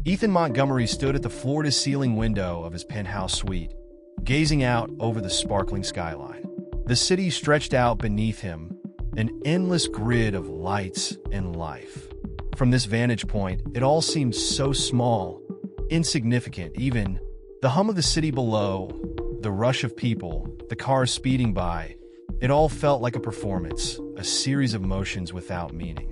Ethan Montgomery stood at the floor-to-ceiling window of his penthouse suite, gazing out over the sparkling skyline. The city stretched out beneath him, an endless grid of lights and life. From this vantage point, it all seemed so small, insignificant. Even the hum of the city below, the rush of people, the cars speeding by, it all felt like a performance, a series of motions without meaning.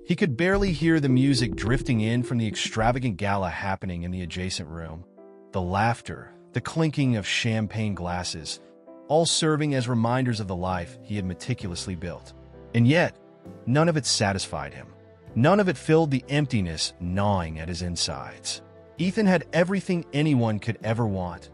He could barely hear the music drifting in from the extravagant gala happening in the adjacent room. The laughter, the clinking of champagne glasses, all serving as reminders of the life he had meticulously built. And yet, none of it satisfied him. None of it filled the emptiness gnawing at his insides. Ethan had everything anyone could ever want: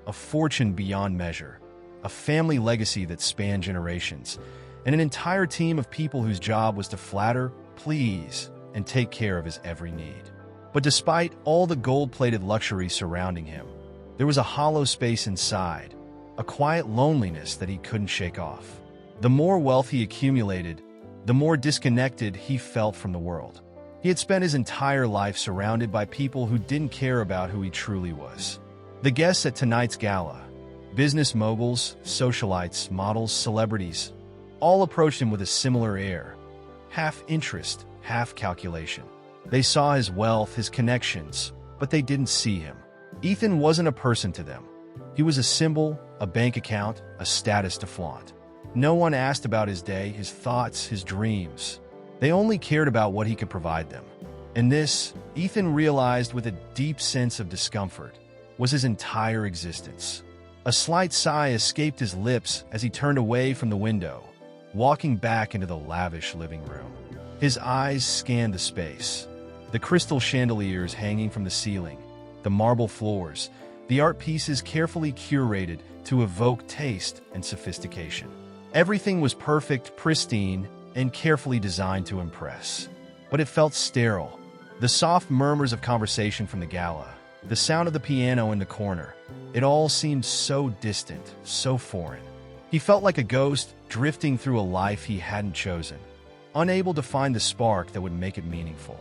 a fortune beyond measure, a family legacy that spanned generations, and an entire team of people whose job was to flatter, please, and take care of his every need. But despite all the gold-plated luxury surrounding him, there was a hollow space inside, a quiet loneliness that he couldn't shake off. The more wealth he accumulated, the more disconnected he felt from the world. He had spent his entire life surrounded by people who didn't care about who he truly was. The guests at tonight's gala, business moguls, socialites, models, celebrities, all approached him with a similar air, half interest, half calculation. They saw his wealth, his connections, but they didn't see him. Ethan wasn't a person to them. He was a symbol, a bank account, a status to flaunt. No one asked about his day, his thoughts, his dreams. They only cared about what he could provide them. And this, Ethan realized with a deep sense of discomfort, was his entire existence. A slight sigh escaped his lips as he turned away from the window, walking back into the lavish living room. His eyes scanned the space. The crystal chandeliers hanging from the ceiling, the marble floors, the art pieces carefully curated to evoke taste and sophistication. Everything was perfect, pristine, and carefully designed to impress. But it felt sterile. The soft murmurs of conversation from the gala, the sound of the piano in the corner, it all seemed so distant, so foreign. He felt like a ghost drifting through a life he hadn't chosen, unable to find the spark that would make it meaningful.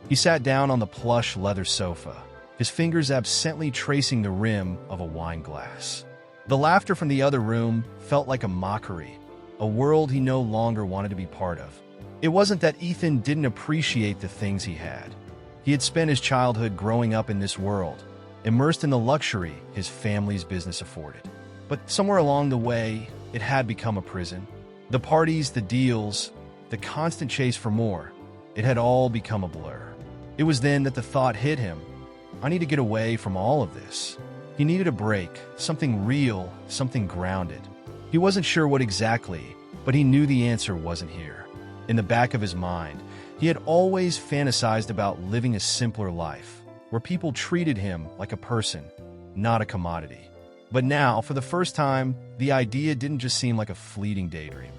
He sat down on the plush leather sofa, his fingers absently tracing the rim of a wine glass. The laughter from the other room felt like a mockery, a world he no longer wanted to be part of. It wasn't that Ethan didn't appreciate the things he had. He had spent his childhood growing up in this world, immersed in the luxury his family's business afforded. But somewhere along the way, it had become a prison. The parties, the deals, the constant chase for more, it had all become a blur. It was then that the thought hit him: I need to get away from all of this. He needed a break, something real, something grounded. He wasn't sure what exactly, but he knew the answer wasn't here. In the back of his mind, he had always fantasized about living a simpler life, where people treated him like a person, not a commodity. But now, for the first time, the idea didn't just seem like a fleeting daydream.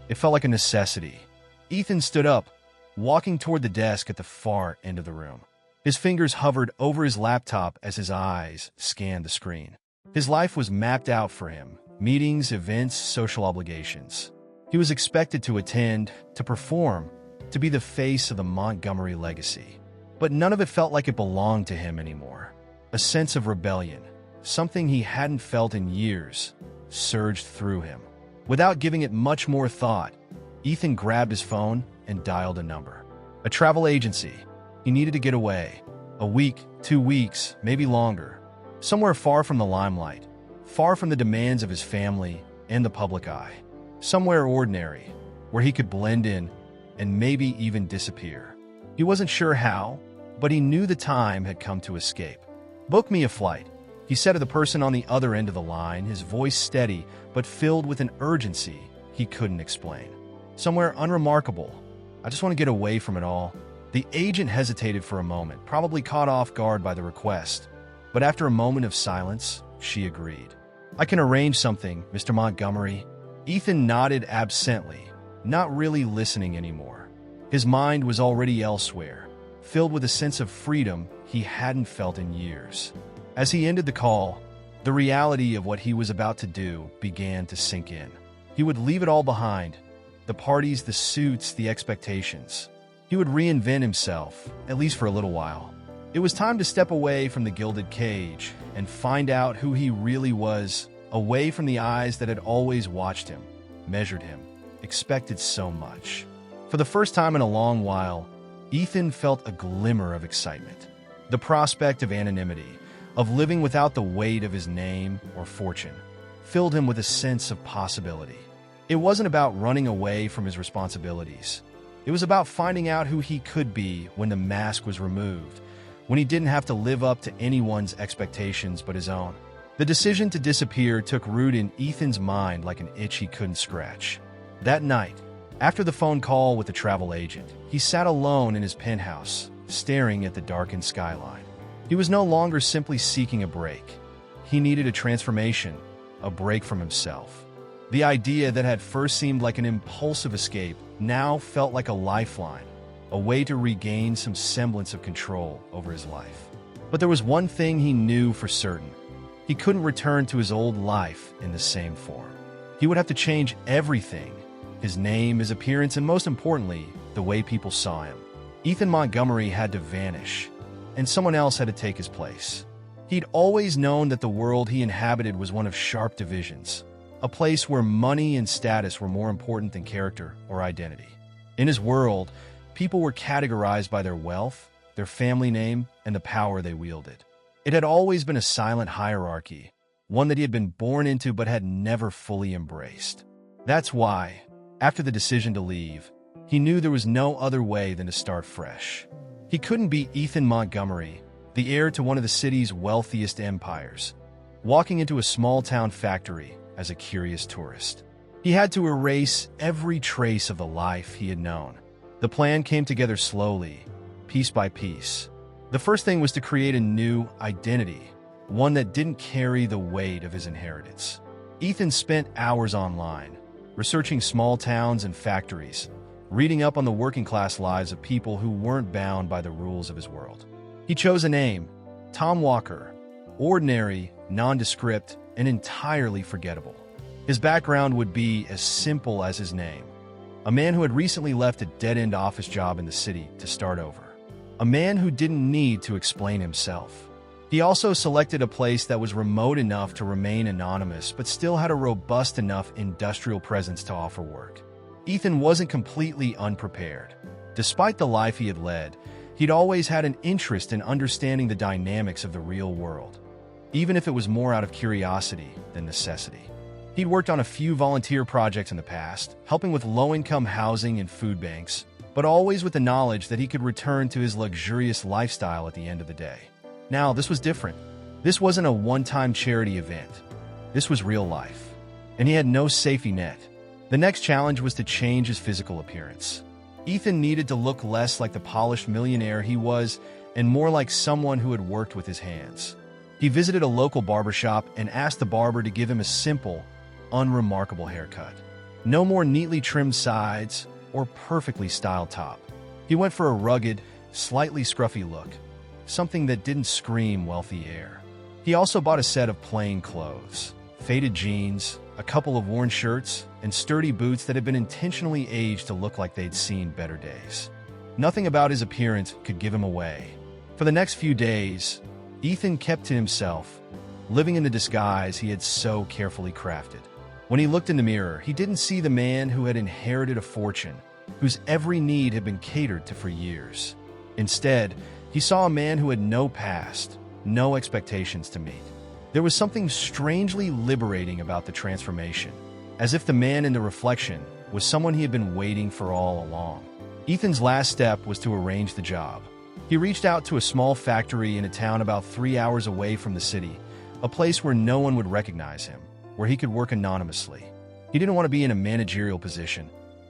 It felt like a necessity. Ethan stood up, walking toward the desk at the far end of the room. His fingers hovered over his laptop as his eyes scanned the screen. His life was mapped out for him: meetings, events, social obligations. He was expected to attend, to perform, to be the face of the Montgomery legacy. But none of it felt like it belonged to him anymore. A sense of rebellion, something he hadn't felt in years, surged through him. Without giving it much more thought, Ethan grabbed his phone and dialed a number. A travel agency. He needed to get away. A week, 2 weeks, maybe longer. Somewhere far from the limelight, far from the demands of his family and the public eye. Somewhere ordinary, where he could blend in and maybe even disappear. He wasn't sure how, but he knew the time had come to escape. "Book me a flight," he said to the person on the other end of the line, his voice steady but filled with an urgency he couldn't explain. "Somewhere unremarkable. I just want to get away from it all." The agent hesitated for a moment, probably caught off guard by the request. But after a moment of silence, she agreed. "I can arrange something, Mr. Montgomery." Ethan nodded absently, not really listening anymore. His mind was already elsewhere, filled with a sense of freedom he hadn't felt in years. As he ended the call, the reality of what he was about to do began to sink in. He would leave it all behind: the parties, the suits, the expectations. He would reinvent himself, at least for a little while. It was time to step away from the gilded cage and find out who he really was, away from the eyes that had always watched him, measured him, expected so much. For the first time in a long while, Ethan felt a glimmer of excitement. The prospect of anonymity, of living without the weight of his name or fortune, filled him with a sense of possibility. It wasn't about running away from his responsibilities. It was about finding out who he could be when the mask was removed, when he didn't have to live up to anyone's expectations but his own. The decision to disappear took root in Ethan's mind like an itch he couldn't scratch. That night, after the phone call with the travel agent, he sat alone in his penthouse, staring at the darkened skyline. He was no longer simply seeking a break. He needed a transformation, a break from himself. The idea that had first seemed like an impulsive escape now felt like a lifeline, a way to regain some semblance of control over his life. But there was one thing he knew for certain. He couldn't return to his old life in the same form. He would have to change everything: his name, his appearance, and most importantly, the way people saw him. Ethan Montgomery had to vanish, and someone else had to take his place. He'd always known that the world he inhabited was one of sharp divisions, a place where money and status were more important than character or identity. In his world, people were categorized by their wealth, their family name, and the power they wielded. It had always been a silent hierarchy, one that he had been born into but had never fully embraced. That's why, after the decision to leave, he knew there was no other way than to start fresh. He couldn't be Ethan Montgomery, the heir to one of the city's wealthiest empires, walking into a small-town factory as a curious tourist. He had to erase every trace of the life he had known. The plan came together slowly, piece by piece. The first thing was to create a new identity, one that didn't carry the weight of his inheritance. Ethan spent hours online, researching small towns and factories, reading up on the working-class lives of people who weren't bound by the rules of his world. He chose a name, Tom Walker, ordinary, nondescript, and entirely forgettable. His background would be as simple as his name: a man who had recently left a dead-end office job in the city to start over. A man who didn't need to explain himself. He also selected a place that was remote enough to remain anonymous but still had a robust enough industrial presence to offer work. Ethan wasn't completely unprepared. Despite the life he had led, he'd always had an interest in understanding the dynamics of the real world, even if it was more out of curiosity than necessity. He'd worked on a few volunteer projects in the past, helping with low-income housing and food banks, but always with the knowledge that he could return to his luxurious lifestyle at the end of the day. Now, this was different. This wasn't a one-time charity event. This was real life, and he had no safety net. The next challenge was to change his physical appearance. Ethan needed to look less like the polished millionaire he was and more like someone who had worked with his hands. He visited a local barbershop and asked the barber to give him a simple, unremarkable haircut. No more neatly trimmed sides or perfectly styled top. He went for a rugged, slightly scruffy look, something that didn't scream wealthy air. He also bought a set of plain clothes, faded jeans, a couple of worn shirts, and sturdy boots that had been intentionally aged to look like they'd seen better days. Nothing about his appearance could give him away. For the next few days, Ethan kept to himself, living in the disguise he had so carefully crafted. When he looked in the mirror, he didn't see the man who had inherited a fortune, whose every need had been catered to for years. Instead, he saw a man who had no past, no expectations to meet. There was something strangely liberating about the transformation, as if the man in the reflection was someone he had been waiting for all along. Ethan's last step was to arrange the job. He reached out to a small factory in a town about 3 hours away from the city, a place where no one would recognize him, where he could work anonymously. He didn't want to be in a managerial position.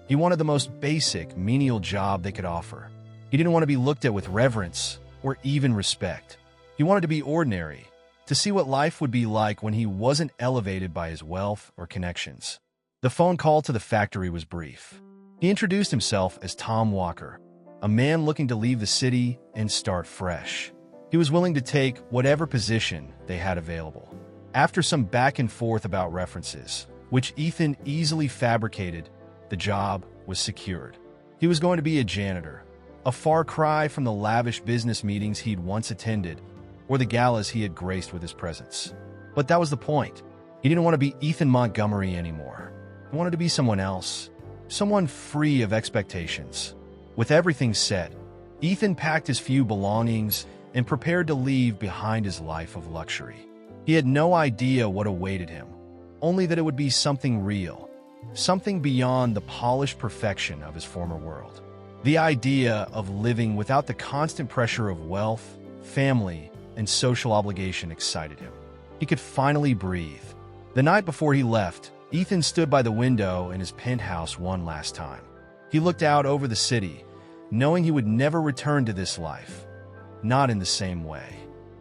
He wanted the most basic, menial job they could offer. He didn't want to be looked at with reverence or even respect. He wanted to be ordinary, to see what life would be like when he wasn't elevated by his wealth or connections. The phone call to the factory was brief. He introduced himself as Tom Walker, a man looking to leave the city and start fresh. He was willing to take whatever position they had available. After some back and forth about references, which Ethan easily fabricated, the job was secured. He was going to be a janitor, a far cry from the lavish business meetings he'd once attended or the galas he had graced with his presence. But that was the point. He didn't want to be Ethan Montgomery anymore. He wanted to be someone else, someone free of expectations. With everything set, Ethan packed his few belongings and prepared to leave behind his life of luxury. He had no idea what awaited him, only that it would be something real, something beyond the polished perfection of his former world. The idea of living without the constant pressure of wealth, family, and social obligation excited him. He could finally breathe. The night before he left, Ethan stood by the window in his penthouse one last time. He looked out over the city, knowing he would never return to this life. Not in the same way.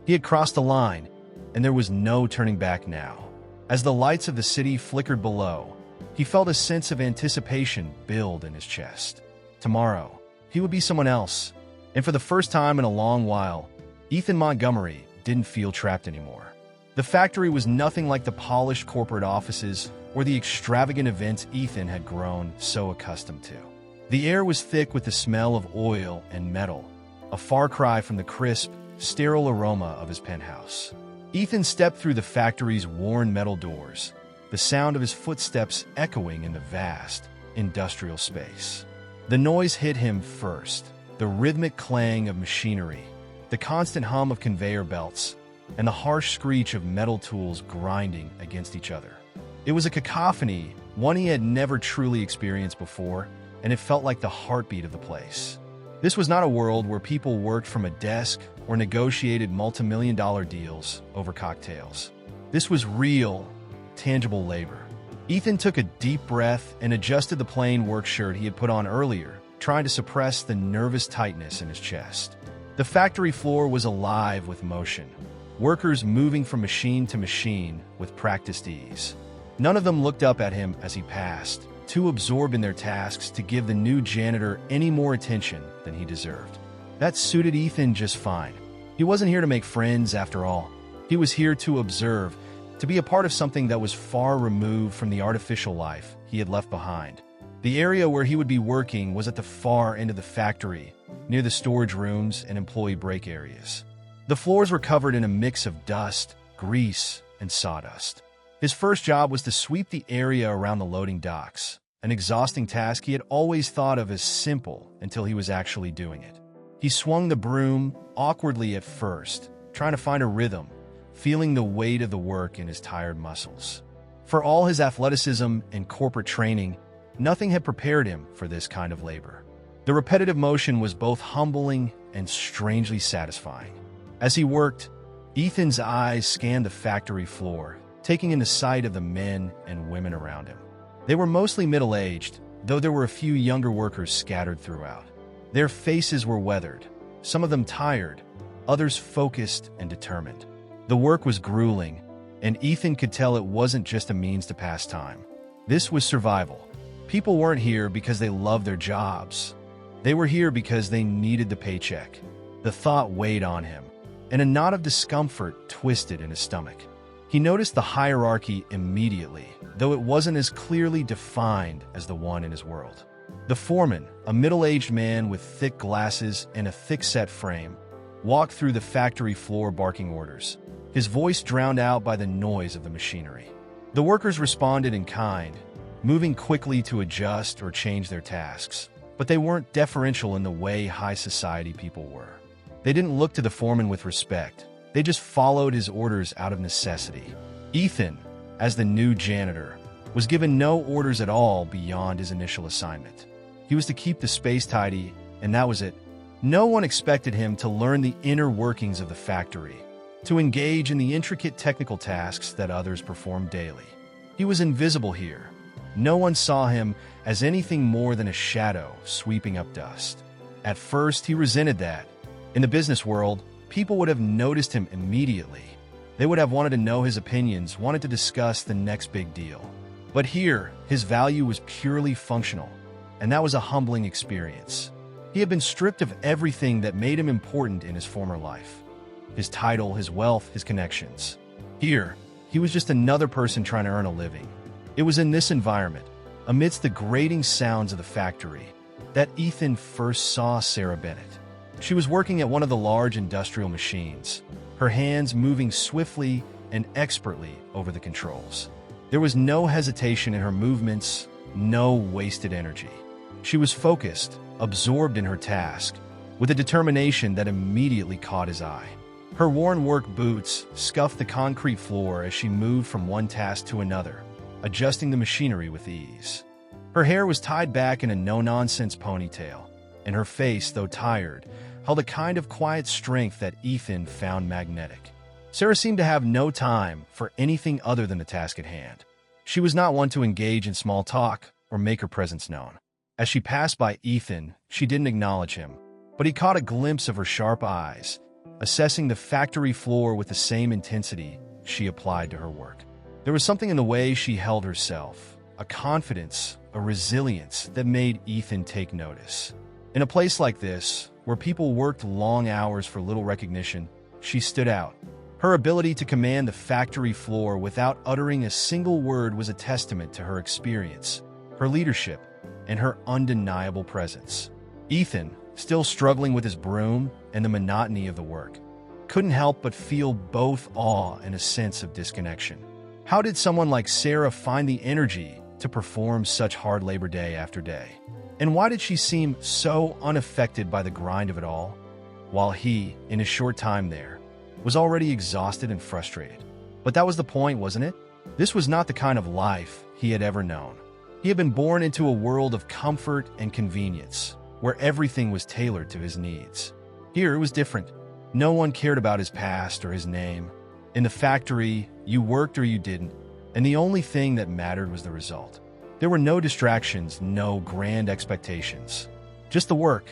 He had crossed the line, and there was no turning back now. As the lights of the city flickered below, he felt a sense of anticipation build in his chest. Tomorrow, he would be someone else, and for the first time in a long while, Ethan Montgomery didn't feel trapped anymore. The factory was nothing like the polished corporate offices or the extravagant events Ethan had grown so accustomed to. The air was thick with the smell of oil and metal, a far cry from the crisp, sterile aroma of his penthouse. Ethan stepped through the factory's worn metal doors, the sound of his footsteps echoing in the vast, industrial space. The noise hit him first, the rhythmic clang of machinery, the constant hum of conveyor belts, and the harsh screech of metal tools grinding against each other. It was a cacophony, one he had never truly experienced before, and it felt like the heartbeat of the place. This was not a world where people worked from a desk or negotiated multi-million-dollar deals over cocktails. This was real, tangible labor. Ethan took a deep breath and adjusted the plain work shirt he had put on earlier, trying to suppress the nervous tightness in his chest. The factory floor was alive with motion, workers moving from machine to machine with practiced ease. None of them looked up at him as he passed, too absorbed in their tasks to give the new janitor any more attention than he deserved. That suited Ethan just fine. He wasn't here to make friends, after all. He was here to observe, to be a part of something that was far removed from the artificial life he had left behind. The area where he would be working was at the far end of the factory, near the storage rooms and employee break areas. The floors were covered in a mix of dust, grease, and sawdust. His first job was to sweep the area around the loading docks, an exhausting task he had always thought of as simple until he was actually doing it. He swung the broom, awkwardly at first, trying to find a rhythm, feeling the weight of the work in his tired muscles. For all his athleticism and corporate training, nothing had prepared him for this kind of labor. The repetitive motion was both humbling and strangely satisfying. As he worked, Ethan's eyes scanned the factory floor, taking in the sight of the men and women around him. They were mostly middle-aged, though there were a few younger workers scattered throughout. Their faces were weathered, some of them tired, others focused and determined. The work was grueling, and Ethan could tell it wasn't just a means to pass time. This was survival. People weren't here because they loved their jobs. They were here because they needed the paycheck. The thought weighed on him, and a knot of discomfort twisted in his stomach. He noticed the hierarchy immediately, though it wasn't as clearly defined as the one in his world. The foreman, a middle-aged man with thick glasses and a thick-set frame, walked through the factory floor barking orders, his voice drowned out by the noise of the machinery. The workers responded in kind, moving quickly to adjust or change their tasks, but they weren't deferential in the way high society people were. They didn't look to the foreman with respect. They just followed his orders out of necessity. Ethan, as the new janitor, was given no orders at all beyond his initial assignment. He was to keep the space tidy, and that was it. No one expected him to learn the inner workings of the factory, to engage in the intricate technical tasks that others performed daily. He was invisible here. No one saw him as anything more than a shadow sweeping up dust. At first, he resented that. In the business world, people would have noticed him immediately. They would have wanted to know his opinions, wanted to discuss the next big deal. But here, his value was purely functional, and that was a humbling experience. He had been stripped of everything that made him important in his former life. His title, his wealth, his connections. Here, he was just another person trying to earn a living. It was in this environment, amidst the grating sounds of the factory, that Ethan first saw Sarah Bennett. She was working at one of the large industrial machines, her hands moving swiftly and expertly over the controls. There was no hesitation in her movements, no wasted energy. She was focused, absorbed in her task, with a determination that immediately caught his eye. Her worn work boots scuffed the concrete floor as she moved from one task to another, adjusting the machinery with ease. Her hair was tied back in a no-nonsense ponytail, and her face, though tired, held a kind of quiet strength that Ethan found magnetic. Sarah seemed to have no time for anything other than the task at hand. She was not one to engage in small talk or make her presence known. As she passed by Ethan, she didn't acknowledge him, but he caught a glimpse of her sharp eyes, assessing the factory floor with the same intensity she applied to her work. There was something in the way she held herself, a confidence, a resilience that made Ethan take notice. In a place like this, where people worked long hours for little recognition, she stood out. Her ability to command the factory floor without uttering a single word was a testament to her experience, her leadership, and her undeniable presence. Ethan, still struggling with his broom and the monotony of the work, couldn't help but feel both awe and a sense of disconnection. How did someone like Sarah find the energy to perform such hard labor day after day? And why did she seem so unaffected by the grind of it all, while he, in his short time there, was already exhausted and frustrated? But that was the point, wasn't it? This was not the kind of life he had ever known. He had been born into a world of comfort and convenience, where everything was tailored to his needs. Here it was different. No one cared about his past or his name. In the factory, you worked or you didn't, and the only thing that mattered was the result. There were no distractions, no grand expectations. Just the work.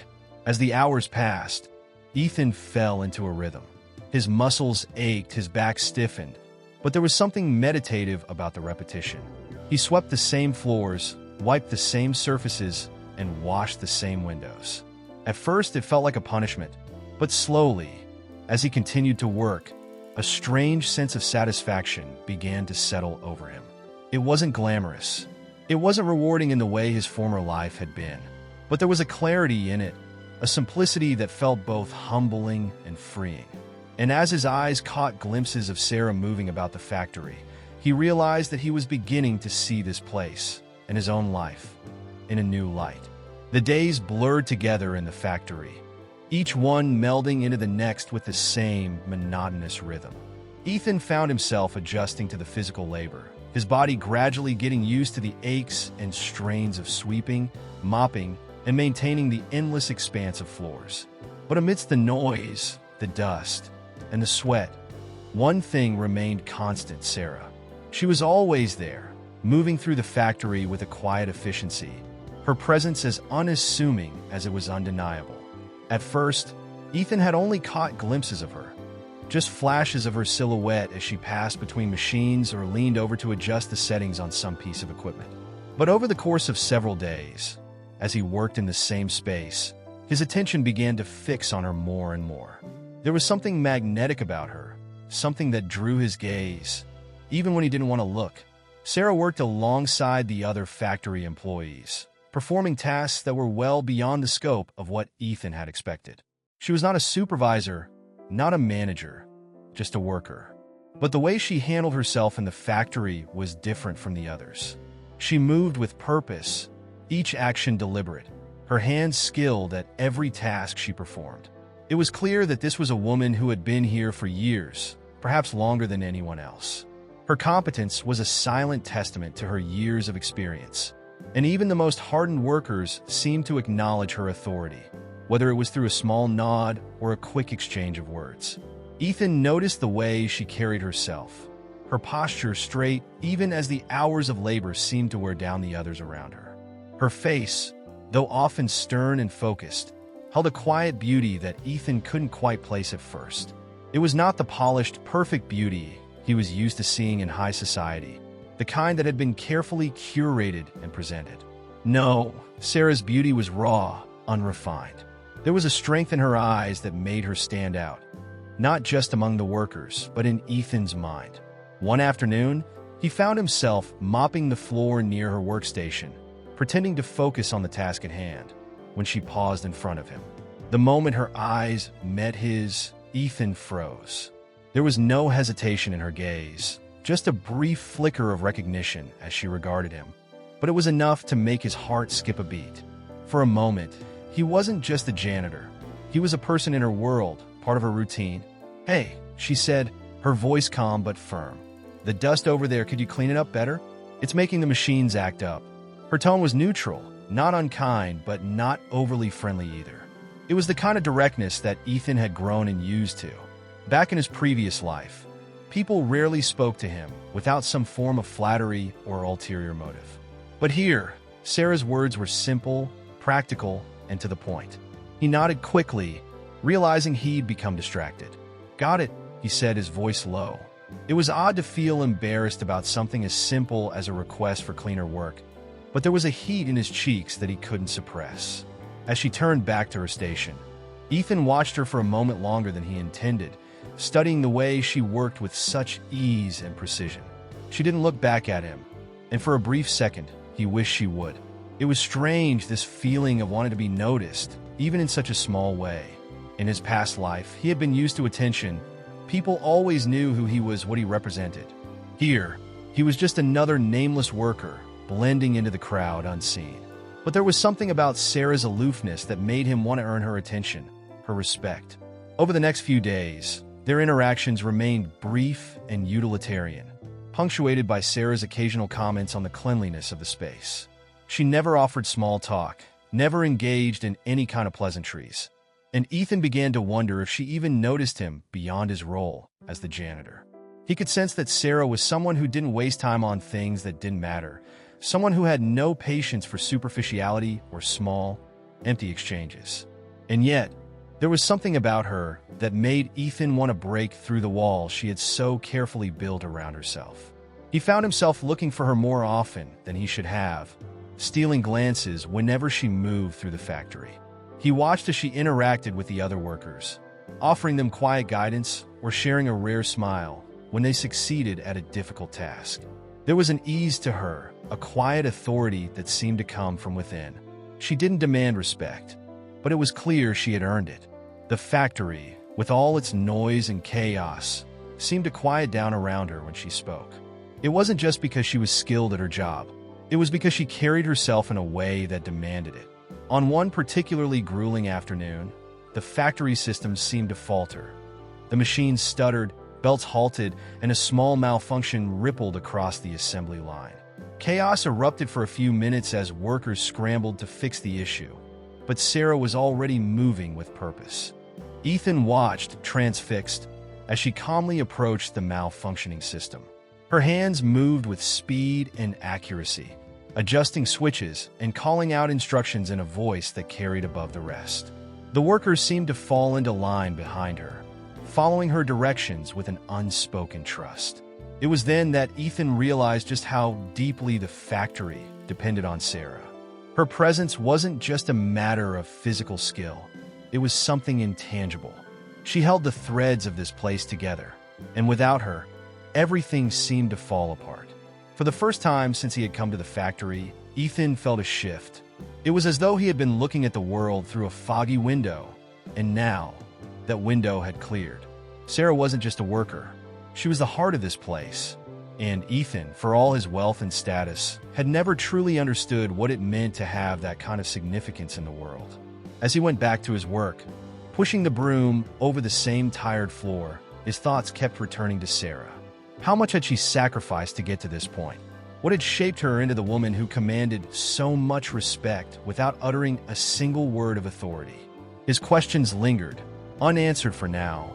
As the hours passed, Ethan fell into a rhythm. His muscles ached, his back stiffened, but there was something meditative about the repetition. He swept the same floors, wiped the same surfaces, and washed the same windows. At first, it felt like a punishment, but slowly, as he continued to work, a strange sense of satisfaction began to settle over him. It wasn't glamorous. It wasn't rewarding in the way his former life had been, but there was a clarity in it, a simplicity that felt both humbling and freeing. And as his eyes caught glimpses of Sarah moving about the factory, he realized that he was beginning to see this place and his own life in a new light. The days blurred together in the factory, each one melding into the next with the same monotonous rhythm. Ethan found himself adjusting to the physical labor, his body gradually getting used to the aches and strains of sweeping, mopping, and maintaining the endless expanse of floors. But amidst the noise, the dust, and the sweat, one thing remained constant: Sarah. She was always there, moving through the factory with a quiet efficiency, her presence as unassuming as it was undeniable. At first, Ethan had only caught glimpses of her, just flashes of her silhouette as she passed between machines or leaned over to adjust the settings on some piece of equipment. But over the course of several days, as he worked in the same space, his attention began to fix on her more and more. There was something magnetic about her, something that drew his gaze, even when he didn't want to look. Sarah worked alongside the other factory employees, performing tasks that were well beyond the scope of what Ethan had expected. She was not a supervisor, not a manager, just a worker. But the way she handled herself in the factory was different from the others. She moved with purpose, each action deliberate, her hands skilled at every task she performed. It was clear that this was a woman who had been here for years, perhaps longer than anyone else. Her competence was a silent testament to her years of experience, and even the most hardened workers seemed to acknowledge her authority, whether it was through a small nod or a quick exchange of words. Ethan noticed the way she carried herself, her posture straight even as the hours of labor seemed to wear down the others around her. Her face, though often stern and focused, held a quiet beauty that Ethan couldn't quite place at first. It was not the polished, perfect beauty he was used to seeing in high society, the kind that had been carefully curated and presented. No, Sarah's beauty was raw, unrefined. There was a strength in her eyes that made her stand out, not just among the workers, but in Ethan's mind. One afternoon, he found himself mopping the floor near her workstation, pretending to focus on the task at hand. when she paused in front of him. The moment her eyes met his, Ethan froze. There was no hesitation in her gaze, just a brief flicker of recognition as she regarded him. But it was enough to make his heart skip a beat. For a moment, he wasn't just a janitor. He was a person in her world, part of her routine. "Hey," she said, her voice calm but firm. "The dust over there, could you clean it up better? It's making the machines act up." Her tone was neutral, not unkind, but not overly friendly either. It was the kind of directness that Ethan had grown and used to. Back in his previous life, people rarely spoke to him without some form of flattery or ulterior motive. But here, Sarah's words were simple, practical, and to the point. He nodded quickly, realizing he'd become distracted. "Got it," he said, his voice low. It was odd to feel embarrassed about something as simple as a request for cleaner work, but there was a heat in his cheeks that he couldn't suppress. As she turned back to her station, Ethan watched her for a moment longer than he intended, studying the way she worked with such ease and precision. She didn't look back at him, and for a brief second, he wished she would. It was strange, this feeling of wanting to be noticed, even in such a small way. In his past life, he had been used to attention. People always knew who he was, what he represented. Here, he was just another nameless worker, blending into the crowd unseen. But there was something about Sarah's aloofness that made him want to earn her attention, her respect. Over the next few days, their interactions remained brief and utilitarian, punctuated by Sarah's occasional comments on the cleanliness of the space. She never offered small talk, never engaged in any kind of pleasantries, and Ethan began to wonder if she even noticed him beyond his role as the janitor. He could sense that Sarah was someone who didn't waste time on things that didn't matter, someone who had no patience for superficiality or small, empty exchanges. And yet, there was something about her that made Ethan want to break through the wall she had so carefully built around herself. He found himself looking for her more often than he should have, stealing glances whenever she moved through the factory. He watched as she interacted with the other workers, offering them quiet guidance or sharing a rare smile when they succeeded at a difficult task. There was an ease to her, a quiet authority that seemed to come from within. She didn't demand respect, but it was clear she had earned it. The factory, with all its noise and chaos, seemed to quiet down around her when she spoke. It wasn't just because she was skilled at her job. It was because she carried herself in a way that demanded it. On one particularly grueling afternoon, the factory systems seemed to falter. The machines stuttered, belts halted, and a small malfunction rippled across the assembly line. Chaos erupted for a few minutes as workers scrambled to fix the issue, but Sarah was already moving with purpose. Ethan watched, transfixed, as she calmly approached the malfunctioning system. Her hands moved with speed and accuracy, adjusting switches and calling out instructions in a voice that carried above the rest. The workers seemed to fall into line behind her, following her directions with an unspoken trust. It was then that Ethan realized just how deeply the factory depended on Sarah. Her presence wasn't just a matter of physical skill. It was something intangible. She held the threads of this place together, and without her, everything seemed to fall apart. For the first time since he had come to the factory, Ethan felt a shift. It was as though he had been looking at the world through a foggy window, and now that window had cleared. Sarah wasn't just a worker. She was the heart of this place. And Ethan, for all his wealth and status, had never truly understood what it meant to have that kind of significance in the world. As he went back to his work, pushing the broom over the same tired floor, his thoughts kept returning to Sarah. How much had she sacrificed to get to this point? What had shaped her into the woman who commanded so much respect without uttering a single word of authority? His questions lingered, unanswered for now,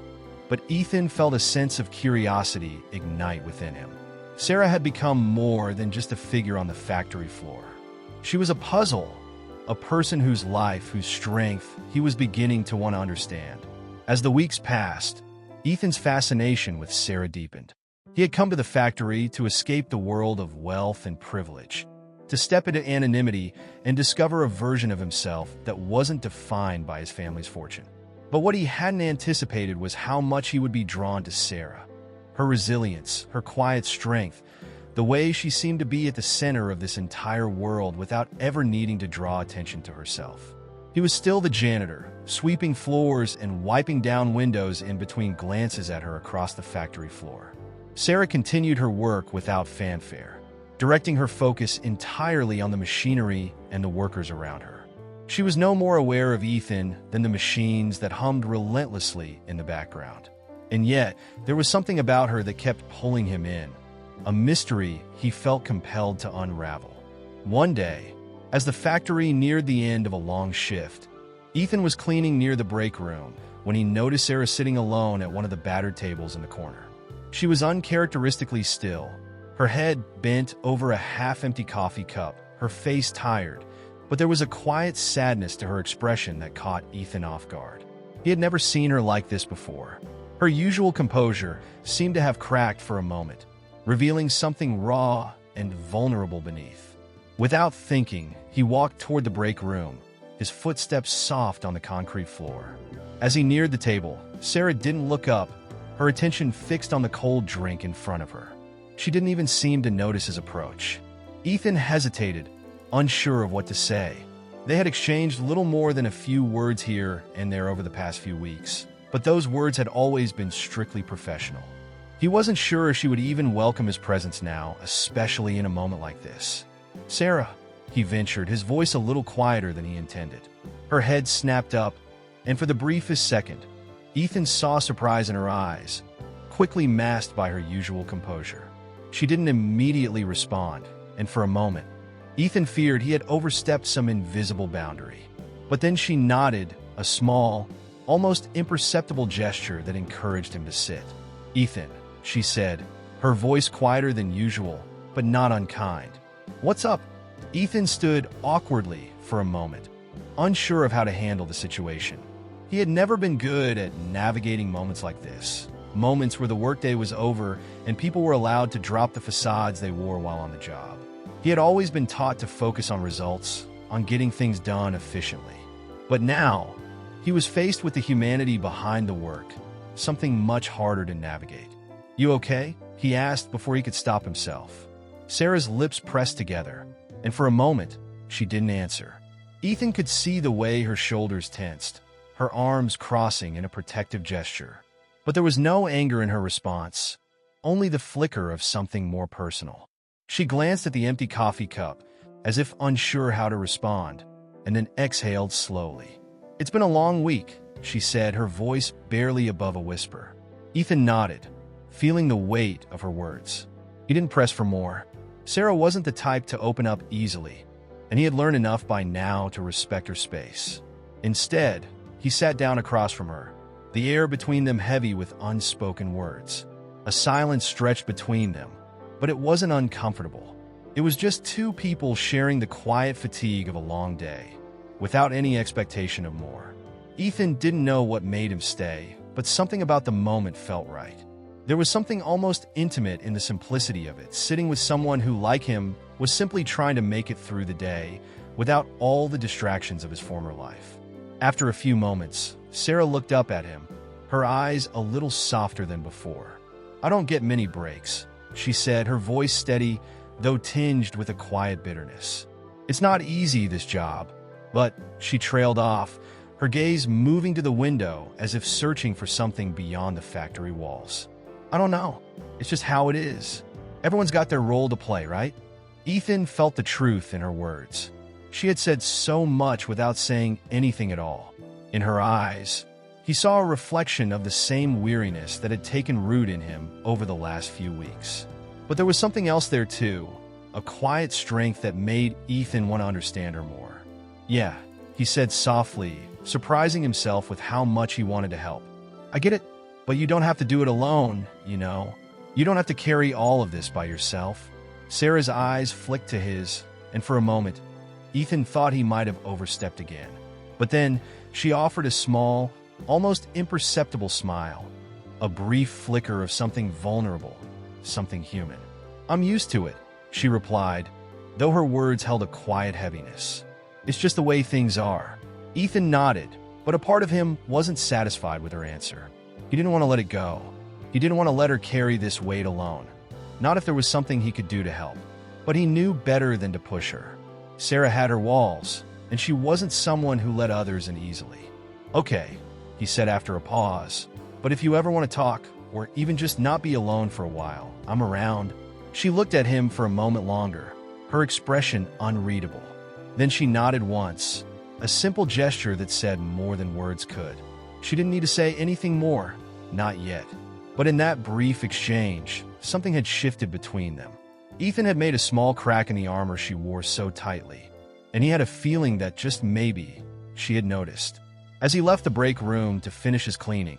but Ethan felt a sense of curiosity ignite within him. Sarah had become more than just a figure on the factory floor. She was a puzzle, a person whose life, whose strength, he was beginning to want to understand. As the weeks passed, Ethan's fascination with Sarah deepened. He had come to the factory to escape the world of wealth and privilege, to step into anonymity and discover a version of himself that wasn't defined by his family's fortune. But what he hadn't anticipated was how much he would be drawn to Sarah. Her resilience, her quiet strength, the way she seemed to be at the center of this entire world without ever needing to draw attention to herself. He was still the janitor, sweeping floors and wiping down windows in between glances at her across the factory floor. Sarah continued her work without fanfare, directing her focus entirely on the machinery and the workers around her. She was no more aware of Ethan than the machines that hummed relentlessly in the background. And yet, there was something about her that kept pulling him in, a mystery he felt compelled to unravel. One day, as the factory neared the end of a long shift, Ethan was cleaning near the break room when he noticed Sarah sitting alone at one of the battered tables in the corner. She was uncharacteristically still, her head bent over a half-empty coffee cup, her face tired, but there was a quiet sadness to her expression that caught Ethan off guard. He had never seen her like this before. Her usual composure seemed to have cracked for a moment, revealing something raw and vulnerable beneath. Without thinking, he walked toward the break room, his footsteps soft on the concrete floor. As he neared the table, Sarah didn't look up, her attention fixed on the cold drink in front of her. She didn't even seem to notice his approach. Ethan hesitated, unsure of what to say. They had exchanged little more than a few words here and there over the past few weeks, but those words had always been strictly professional. He wasn't sure she would even welcome his presence now, especially in a moment like this. "Sarah," he ventured, his voice a little quieter than he intended. Her head snapped up, and for the briefest second, Ethan saw surprise in her eyes, quickly masked by her usual composure. She didn't immediately respond, and for a moment, Ethan feared he had overstepped some invisible boundary. But then she nodded, a small, almost imperceptible gesture that encouraged him to sit. "Ethan," she said, her voice quieter than usual, but not unkind. "What's up?" Ethan stood awkwardly for a moment, unsure of how to handle the situation. He had never been good at navigating moments like this, moments where the workday was over and people were allowed to drop the facades they wore while on the job. He had always been taught to focus on results, on getting things done efficiently. But now, he was faced with the humanity behind the work, something much harder to navigate. "You okay?" he asked before he could stop himself. Sarah's lips pressed together, and for a moment, she didn't answer. Ethan could see the way her shoulders tensed, her arms crossing in a protective gesture. But there was no anger in her response, only the flicker of something more personal. She glanced at the empty coffee cup, as if unsure how to respond, and then exhaled slowly. "It's been a long week," she said, her voice barely above a whisper. Ethan nodded, feeling the weight of her words. He didn't press for more. Sarah wasn't the type to open up easily, and he had learned enough by now to respect her space. Instead, he sat down across from her, the air between them heavy with unspoken words. A silence stretched between them, but it wasn't uncomfortable. It was just two people sharing the quiet fatigue of a long day, without any expectation of more. Ethan didn't know what made him stay, but something about the moment felt right. There was something almost intimate in the simplicity of it, sitting with someone who, like him, was simply trying to make it through the day without all the distractions of his former life. After a few moments, Sarah looked up at him, her eyes a little softer than before. "I don't get many breaks," she said, her voice steady, though tinged with a quiet bitterness. "It's not easy, this job." But she trailed off, her gaze moving to the window as if searching for something beyond the factory walls. "I don't know. It's just how it is. Everyone's got their role to play, right?" Ethan felt the truth in her words. She had said so much without saying anything at all. In her eyes, he saw a reflection of the same weariness that had taken root in him over the last few weeks. But there was something else there too, a quiet strength that made Ethan want to understand her more. "Yeah," he said softly, surprising himself with how much he wanted to help. "I get it, but you don't have to do it alone, you know. You don't have to carry all of this by yourself." Sarah's eyes flicked to his, and for a moment, Ethan thought he might have overstepped again. But then she offered a small, almost imperceptible smile, a brief flicker of something vulnerable, something human. "I'm used to it," she replied, though her words held a quiet heaviness. "It's just the way things are." Ethan nodded, but a part of him wasn't satisfied with her answer. He didn't want to let it go. He didn't want to let her carry this weight alone, not if there was something he could do to help. But he knew better than to push her. Sarah had her walls, and she wasn't someone who let others in easily. "Okay," he said after a pause, "but if you ever want to talk, or even just not be alone for a while, I'm around." She looked at him for a moment longer, her expression unreadable. Then she nodded once, a simple gesture that said more than words could. She didn't need to say anything more, not yet. But in that brief exchange, something had shifted between them. Ethan had made a small crack in the armor she wore so tightly, and he had a feeling that just maybe she had noticed. As he left the break room to finish his cleaning,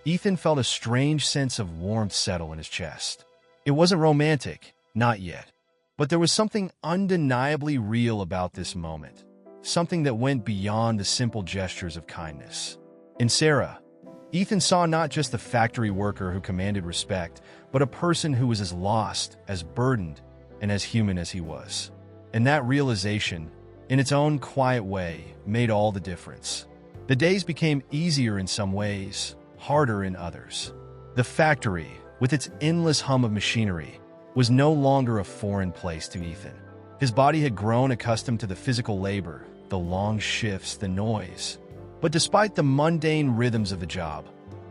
Ethan felt a strange sense of warmth settle in his chest. It wasn't romantic, not yet, but there was something undeniably real about this moment, something that went beyond the simple gestures of kindness. In Sarah, Ethan saw not just the factory worker who commanded respect, but a person who was as lost, as burdened, and as human as he was. And that realization, in its own quiet way, made all the difference. The days became easier in some ways, harder in others. The factory, with its endless hum of machinery, was no longer a foreign place to Ethan. His body had grown accustomed to the physical labor, the long shifts, the noise. But despite the mundane rhythms of the job,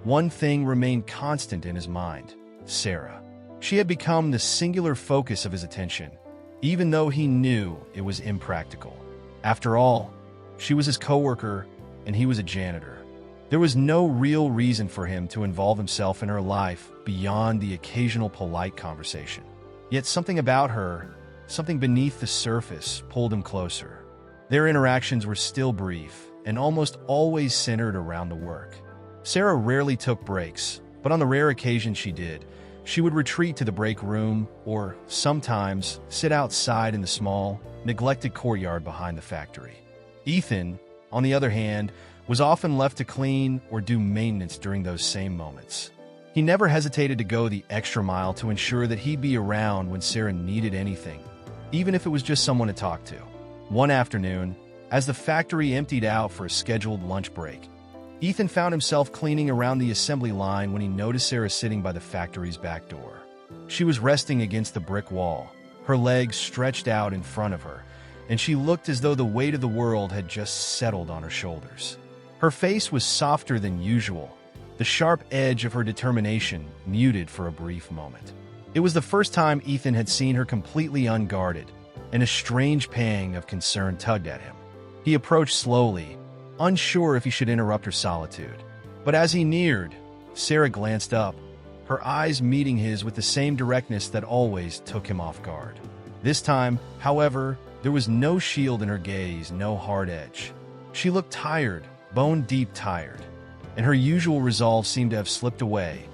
one thing remained constant in his mind: Sarah. She had become the singular focus of his attention, even though he knew it was impractical. After all, she was his coworker, and he was a janitor. There was no real reason for him to involve himself in her life beyond the occasional polite conversation. Yet something about her, something beneath the surface, pulled him closer. Their interactions were still brief and almost always centered around the work. Sarah rarely took breaks, but on the rare occasion she did, she would retreat to the break room or, sometimes, sit outside in the small, neglected courtyard behind the factory. Ethan, on the other hand, was often left to clean or do maintenance during those same moments. He never hesitated to go the extra mile to ensure that he'd be around when Sarah needed anything, even if it was just someone to talk to. One afternoon, as the factory emptied out for a scheduled lunch break, Ethan found himself cleaning around the assembly line when he noticed Sarah sitting by the factory's back door. She was resting against the brick wall, her legs stretched out in front of her, and she looked as though the weight of the world had just settled on her shoulders. Her face was softer than usual, the sharp edge of her determination muted for a brief moment. It was the first time Ethan had seen her completely unguarded, and a strange pang of concern tugged at him. He approached slowly, unsure if he should interrupt her solitude. But as he neared, Sarah glanced up, her eyes meeting his with the same directness that always took him off guard. This time, however, there was no shield in her gaze, no hard edge. She looked tired, bone-deep tired, and her usual resolve seemed to have slipped away,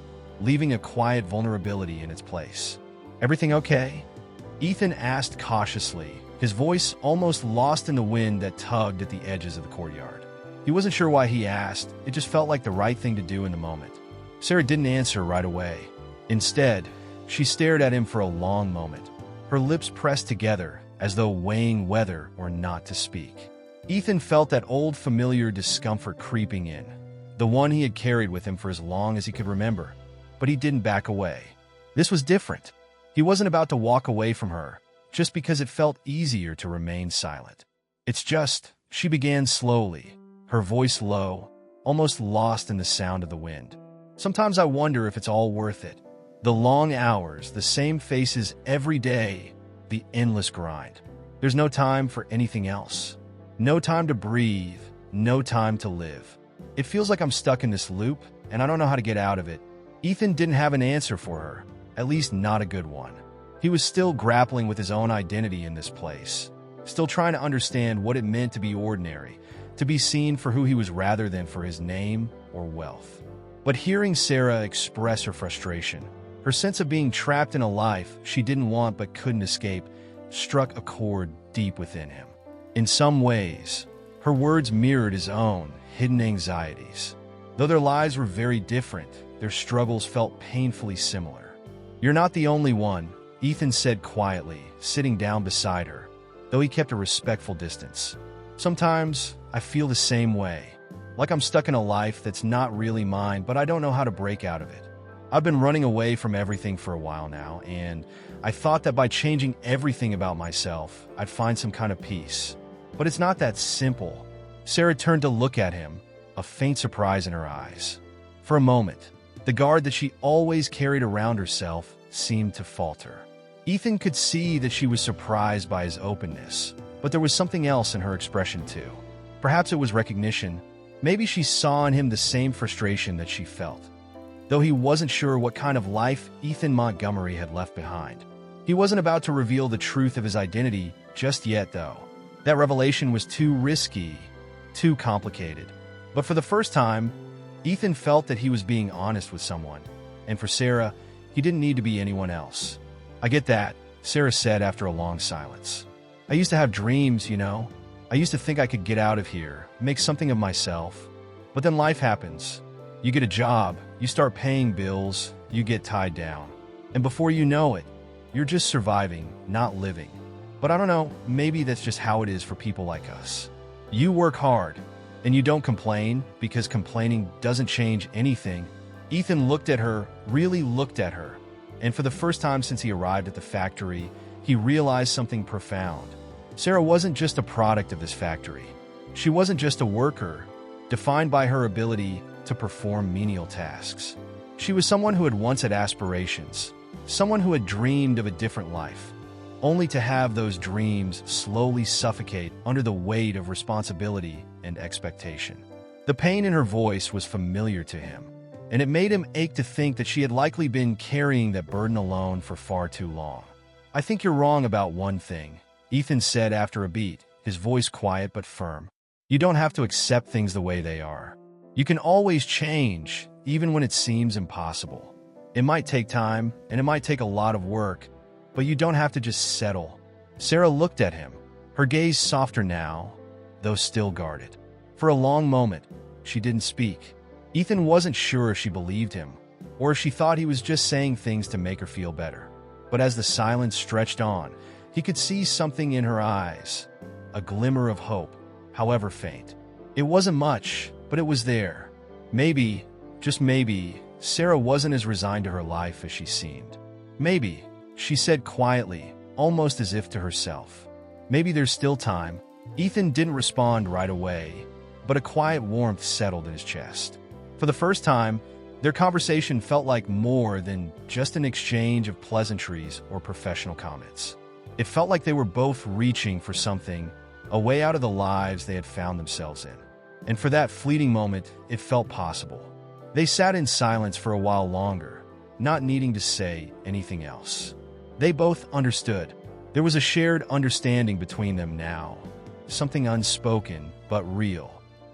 leaving a quiet vulnerability in its place. "Everything okay?" Ethan asked cautiously, his voice almost lost in the wind that tugged at the edges of the courtyard. He wasn't sure why he asked, it just felt like the right thing to do in the moment. Sarah didn't answer right away. Instead, she stared at him for a long moment, her lips pressed together as though weighing whether or not to speak. Ethan felt that old familiar discomfort creeping in, the one he had carried with him for as long as he could remember, but he didn't back away. This was different. He wasn't about to walk away from her, just because it felt easier to remain silent. "It's just," she began slowly, her voice low, almost lost in the sound of the wind. "Sometimes I wonder if it's all worth it. The long hours, the same faces every day, the endless grind. There's no time for anything else. No time to breathe, no time to live. It feels like I'm stuck in this loop, and I don't know how to get out of it." Ethan didn't have an answer for her, at least not a good one. He was still grappling with his own identity in this place, still trying to understand what it meant to be ordinary, to be seen for who he was rather than for his name or wealth. But hearing Sarah express her frustration, her sense of being trapped in a life she didn't want but couldn't escape, struck a chord deep within him. In some ways, her words mirrored his own hidden anxieties. Though their lives were very different, their struggles felt painfully similar. "You're not the only one," Ethan said quietly, sitting down beside her, though he kept a respectful distance. "Sometimes I feel the same way, like I'm stuck in a life that's not really mine, but I don't know how to break out of it. I've been running away from everything for a while now, and I thought that by changing everything about myself, I'd find some kind of peace. But it's not that simple. Sarah turned to look at him, a faint surprise in her eyes. For a moment, the guard that she always carried around herself seemed to falter. Ethan could see that she was surprised by his openness, but there was something else in her expression too. Perhaps it was recognition. Maybe she saw in him the same frustration that she felt. Though he wasn't sure what kind of life Ethan Montgomery had left behind. He wasn't about to reveal the truth of his identity just yet, though. That revelation was too risky, too complicated. But for the first time, Ethan felt that he was being honest with someone. And for Sarah, he didn't need to be anyone else. "I get that," Sarah said after a long silence. "I used to have dreams, you know. I used to think I could get out of here, make something of myself. But then life happens. You get a job, you start paying bills, you get tied down. And before you know it, you're just surviving, not living. But I don't know, maybe that's just how it is for people like us. You work hard, and you don't complain, because complaining doesn't change anything." Ethan looked at her, really looked at her. And for the first time since he arrived at the factory, he realized something profound. Sarah wasn't just a product of this factory. She wasn't just a worker, defined by her ability to perform menial tasks. She was someone who had once had aspirations, someone who had dreamed of a different life, only to have those dreams slowly suffocate under the weight of responsibility and expectation. The pain in her voice was familiar to him, and it made him ache to think that she had likely been carrying that burden alone for far too long. "I think you're wrong about one thing," Ethan said after a beat, his voice quiet but firm. "You don't have to accept things the way they are. You can always change, even when it seems impossible. It might take time, and it might take a lot of work, but you don't have to just settle." Sarah looked at him, her gaze softer now, though still guarded. For a long moment, she didn't speak. Ethan wasn't sure if she believed him, or if she thought he was just saying things to make her feel better. But as the silence stretched on, he could see something in her eyes, a glimmer of hope, however faint. It wasn't much, but it was there. Maybe, just maybe, Sarah wasn't as resigned to her life as she seemed. "Maybe," she said quietly, almost as if to herself. "Maybe there's still time." Ethan didn't respond right away, but a quiet warmth settled in his chest. For the first time, their conversation felt like more than just an exchange of pleasantries or professional comments. It felt like they were both reaching for something, a way out of the lives they had found themselves in. And for that fleeting moment, it felt possible. They sat in silence for a while longer, not needing to say anything else. They both understood. There was a shared understanding between them now, something unspoken but real.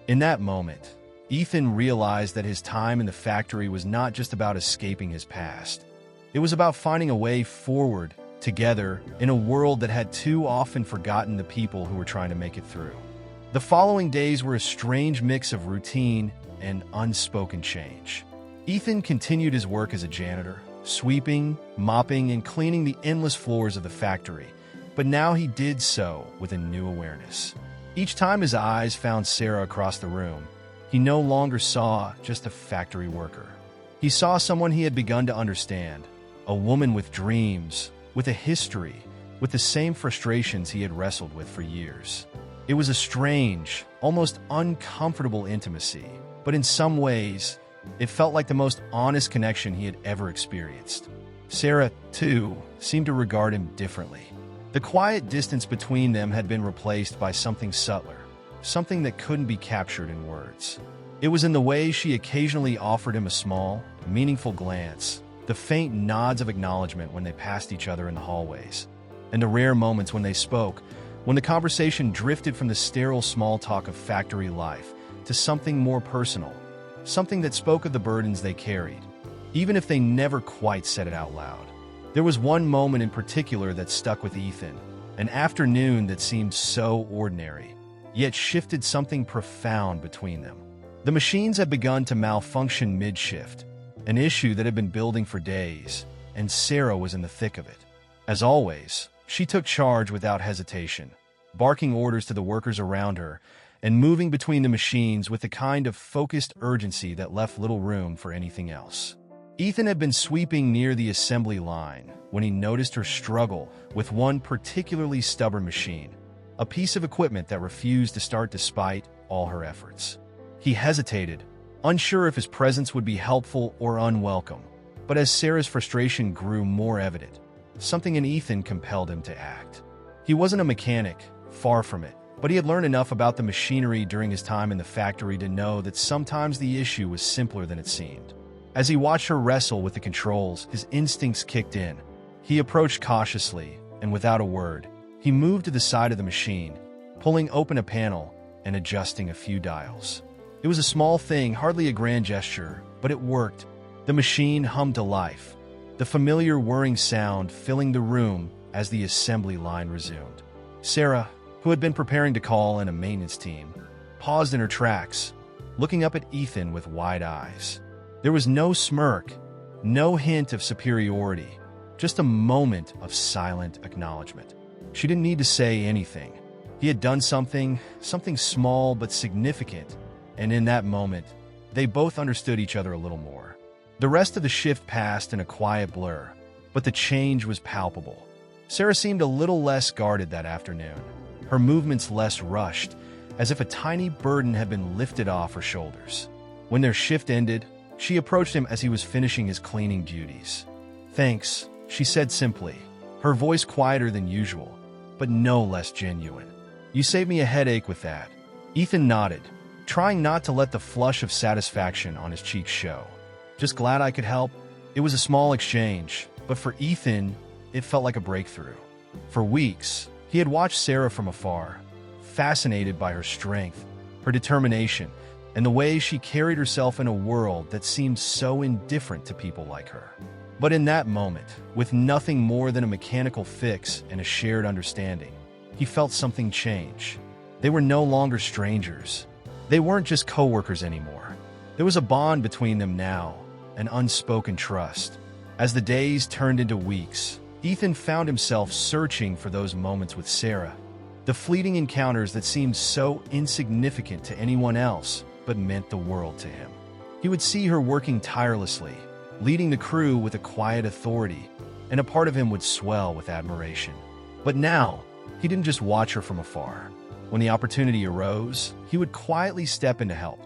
In that moment, Ethan realized that his time in the factory was not just about escaping his past. It was about finding a way forward together in a world that had too often forgotten the people who were trying to make it through. The following days were a strange mix of routine and unspoken change. Ethan continued his work as a janitor, sweeping, mopping, and cleaning the endless floors of the factory, but now he did so with a new awareness. Each time his eyes found Sarah across the room, he no longer saw just a factory worker. He saw someone he had begun to understand, a woman with dreams, with a history, with the same frustrations he had wrestled with for years. It was a strange, almost uncomfortable intimacy, but in some ways, it felt like the most honest connection he had ever experienced. Sarah, too, seemed to regard him differently. The quiet distance between them had been replaced by something subtler, something that couldn't be captured in words. It was in the way she occasionally offered him a small, meaningful glance, the faint nods of acknowledgement when they passed each other in the hallways, and the rare moments when they spoke, when the conversation drifted from the sterile small talk of factory life to something more personal, something that spoke of the burdens they carried, even if they never quite said it out loud. There was one moment in particular that stuck with Ethan, an afternoon that seemed so ordinary, yet shifted something profound between them. The machines had begun to malfunction mid-shift, an issue that had been building for days, and Sarah was in the thick of it. As always, she took charge without hesitation, barking orders to the workers around her and moving between the machines with the kind of focused urgency that left little room for anything else. Ethan had been sweeping near the assembly line when he noticed her struggle with one particularly stubborn machine. a piece of equipment that refused to start despite all her efforts. He hesitated, unsure if his presence would be helpful or unwelcome. But as Sarah's frustration grew more evident, something in Ethan compelled him to act. He wasn't a mechanic, far from it, but he had learned enough about the machinery during his time in the factory to know that sometimes the issue was simpler than it seemed. As he watched her wrestle with the controls, his instincts kicked in. He approached cautiously, and without a word, he moved to the side of the machine, pulling open a panel and adjusting a few dials. It was a small thing, hardly a grand gesture, but it worked. The machine hummed to life, the familiar whirring sound filling the room as the assembly line resumed. Sarah, who had been preparing to call in a maintenance team, paused in her tracks, looking up at Ethan with wide eyes. There was no smirk, no hint of superiority, just a moment of silent acknowledgement. She didn't need to say anything. He had done something small but significant, and in that moment, they both understood each other a little more. The rest of the shift passed in a quiet blur, but the change was palpable. Sarah seemed a little less guarded that afternoon, her movements less rushed, as if a tiny burden had been lifted off her shoulders. When their shift ended, she approached him as he was finishing his cleaning duties. "Thanks," she said simply, her voice quieter than usual, but no less genuine. "You saved me a headache with that." Ethan nodded, trying not to let the flush of satisfaction on his cheeks show. "Just glad I could help." It was a small exchange, but for Ethan, it felt like a breakthrough. For weeks, he had watched Sarah from afar, fascinated by her strength, her determination, and the way she carried herself in a world that seemed so indifferent to people like her. But in that moment, with nothing more than a mechanical fix and a shared understanding, he felt something change. They were no longer strangers. They weren't just coworkers anymore. There was a bond between them now, an unspoken trust. As the days turned into weeks, Ethan found himself searching for those moments with Sarah, the fleeting encounters that seemed so insignificant to anyone else but meant the world to him. He would see her working tirelessly, leading the crew with a quiet authority, and a part of him would swell with admiration. But now, he didn't just watch her from afar. When the opportunity arose, he would quietly step in to help,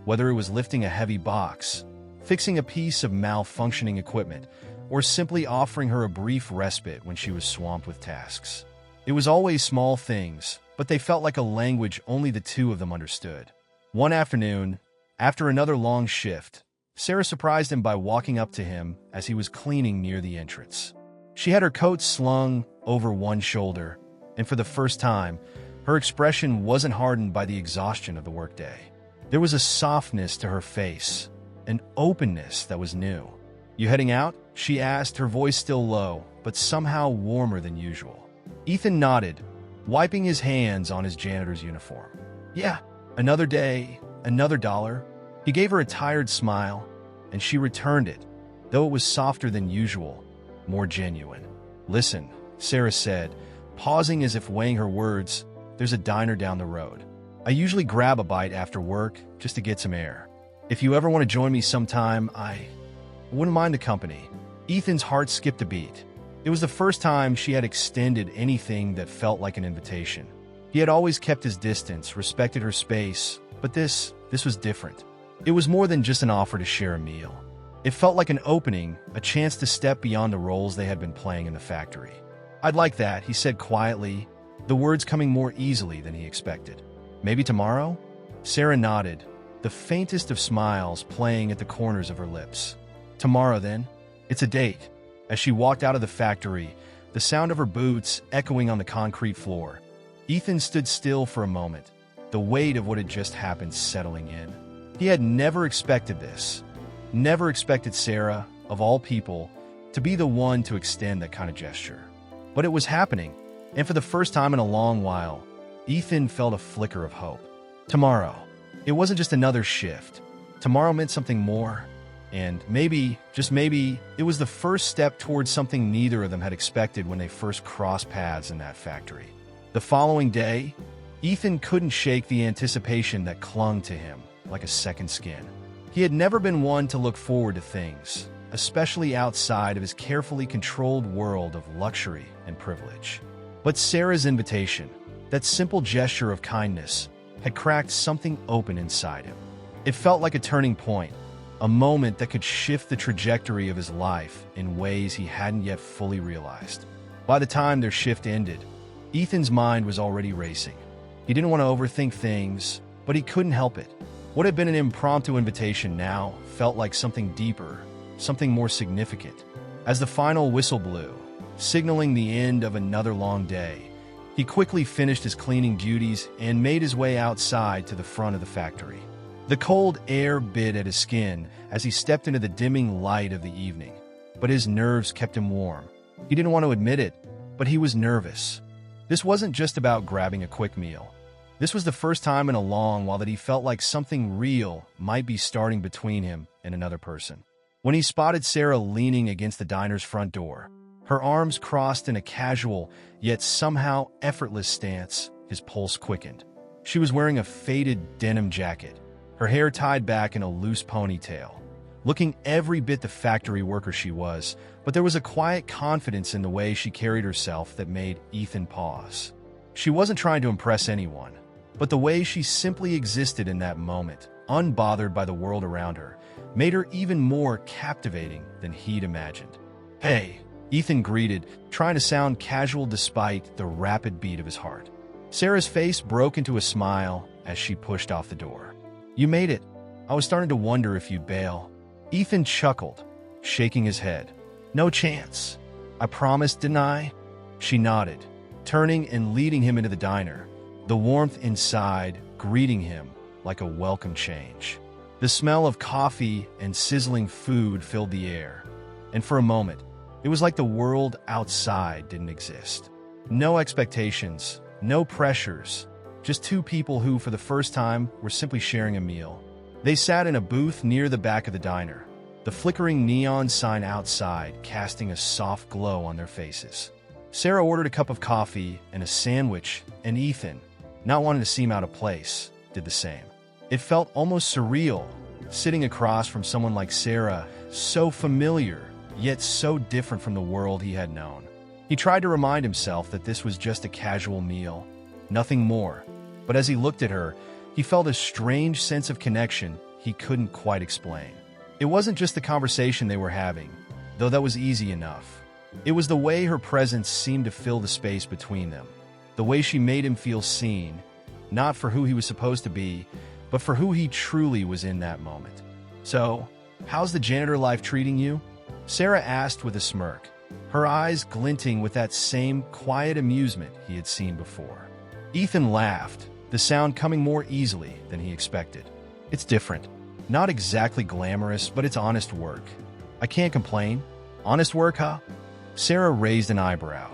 whether it was lifting a heavy box, fixing a piece of malfunctioning equipment, or simply offering her a brief respite when she was swamped with tasks. It was always small things, but they felt like a language only the two of them understood. One afternoon, after another long shift, Sarah surprised him by walking up to him as he was cleaning near the entrance. She had her coat slung over one shoulder, and for the first time, her expression wasn't hardened by the exhaustion of the workday. There was a softness to her face, an openness that was new. "You heading out?" she asked, her voice still low, but somehow warmer than usual. Ethan nodded, wiping his hands on his janitor's uniform. "Yeah, another day, another dollar." He gave her a tired smile, and she returned it, though it was softer than usual, more genuine. "Listen," Sarah said, pausing as if weighing her words, "there's a diner down the road. I usually grab a bite after work just to get some air. If you ever want to join me sometime, I wouldn't mind the company." Ethan's heart skipped a beat. It was the first time she had extended anything that felt like an invitation. He had always kept his distance, respected her space, but this was different. It was more than just an offer to share a meal. It felt like an opening, a chance to step beyond the roles they had been playing in the factory. "I'd like that," he said quietly, the words coming more easily than he expected. "Maybe tomorrow?" Sarah nodded, the faintest of smiles playing at the corners of her lips. "Tomorrow, then. It's a date." As she walked out of the factory, the sound of her boots echoing on the concrete floor, Ethan stood still for a moment, the weight of what had just happened settling in. He had never expected this. Never expected Sarah, of all people, to be the one to extend that kind of gesture. But it was happening, and for the first time in a long while, Ethan felt a flicker of hope. Tomorrow. It wasn't just another shift. Tomorrow meant something more. And maybe, just maybe, it was the first step towards something neither of them had expected when they first crossed paths in that factory. The following day, Ethan couldn't shake the anticipation that clung to him like a second skin. He had never been one to look forward to things, especially outside of his carefully controlled world of luxury and privilege. But Sarah's invitation, That simple gesture of kindness had cracked something open inside him. It felt like a turning point, a moment that could shift the trajectory of his life in ways he hadn't yet fully realized. By the time their shift ended, Ethan's mind was already racing. He didn't want to overthink things, but he couldn't help it. What had been an impromptu invitation now felt like something deeper, something more significant. As the final whistle blew, signaling the end of another long day, he quickly finished his cleaning duties and made his way outside to the front of the factory. The cold air bit at his skin as he stepped into the dimming light of the evening, but his nerves kept him warm. He didn't want to admit it, but he was nervous. This wasn't just about grabbing a quick meal. This was the first time in a long while that he felt like something real might be starting between him and another person. When he spotted Sarah leaning against the diner's front door, her arms crossed in a casual, yet somehow effortless stance, his pulse quickened. She was wearing a faded denim jacket, her hair tied back in a loose ponytail, looking every bit the factory worker she was, but there was a quiet confidence in the way she carried herself that made Ethan pause. She wasn't trying to impress anyone, but the way she simply existed in that moment, unbothered by the world around her, made her even more captivating than he'd imagined. "Hey," Ethan greeted, trying to sound casual despite the rapid beat of his heart. Sarah's face broke into a smile as she pushed off the door. "You made it. I was starting to wonder if you'd bail." Ethan chuckled, shaking his head. "No chance. I promised, didn't I?" She nodded, turning and leading him into the diner, the warmth inside greeting him like a welcome change. The smell of coffee and sizzling food filled the air, and for a moment, it was like the world outside didn't exist. No expectations, no pressures, just two people who, for the first time, were simply sharing a meal. They sat in a booth near the back of the diner, the flickering neon sign outside casting a soft glow on their faces. Sarah ordered a cup of coffee and a sandwich, and Ethan, not wanting to seem out of place, did the same. It felt almost surreal, sitting across from someone like Sarah, so familiar, yet so different from the world he had known. He tried to remind himself that this was just a casual meal, nothing more. But as he looked at her, he felt a strange sense of connection he couldn't quite explain. It wasn't just the conversation they were having, though that was easy enough. It was the way her presence seemed to fill the space between them, the way she made him feel seen, not for who he was supposed to be, but for who he truly was in that moment. "So, how's the janitor life treating you?" Sarah asked with a smirk, her eyes glinting with that same quiet amusement he had seen before. Ethan laughed, the sound coming more easily than he expected. "It's different. Not exactly glamorous, but it's honest work. I can't complain. Honest work, huh?" Sarah raised an eyebrow.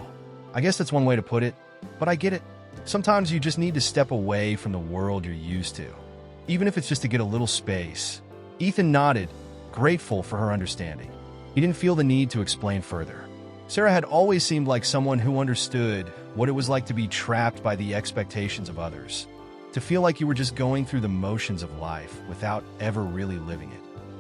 "I guess that's one way to put it, but I get it. Sometimes you just need to step away from the world you're used to, even if it's just to get a little space." Ethan nodded, grateful for her understanding. He didn't feel the need to explain further. Sarah had always seemed like someone who understood what it was like to be trapped by the expectations of others, to feel like you were just going through the motions of life without ever really living it.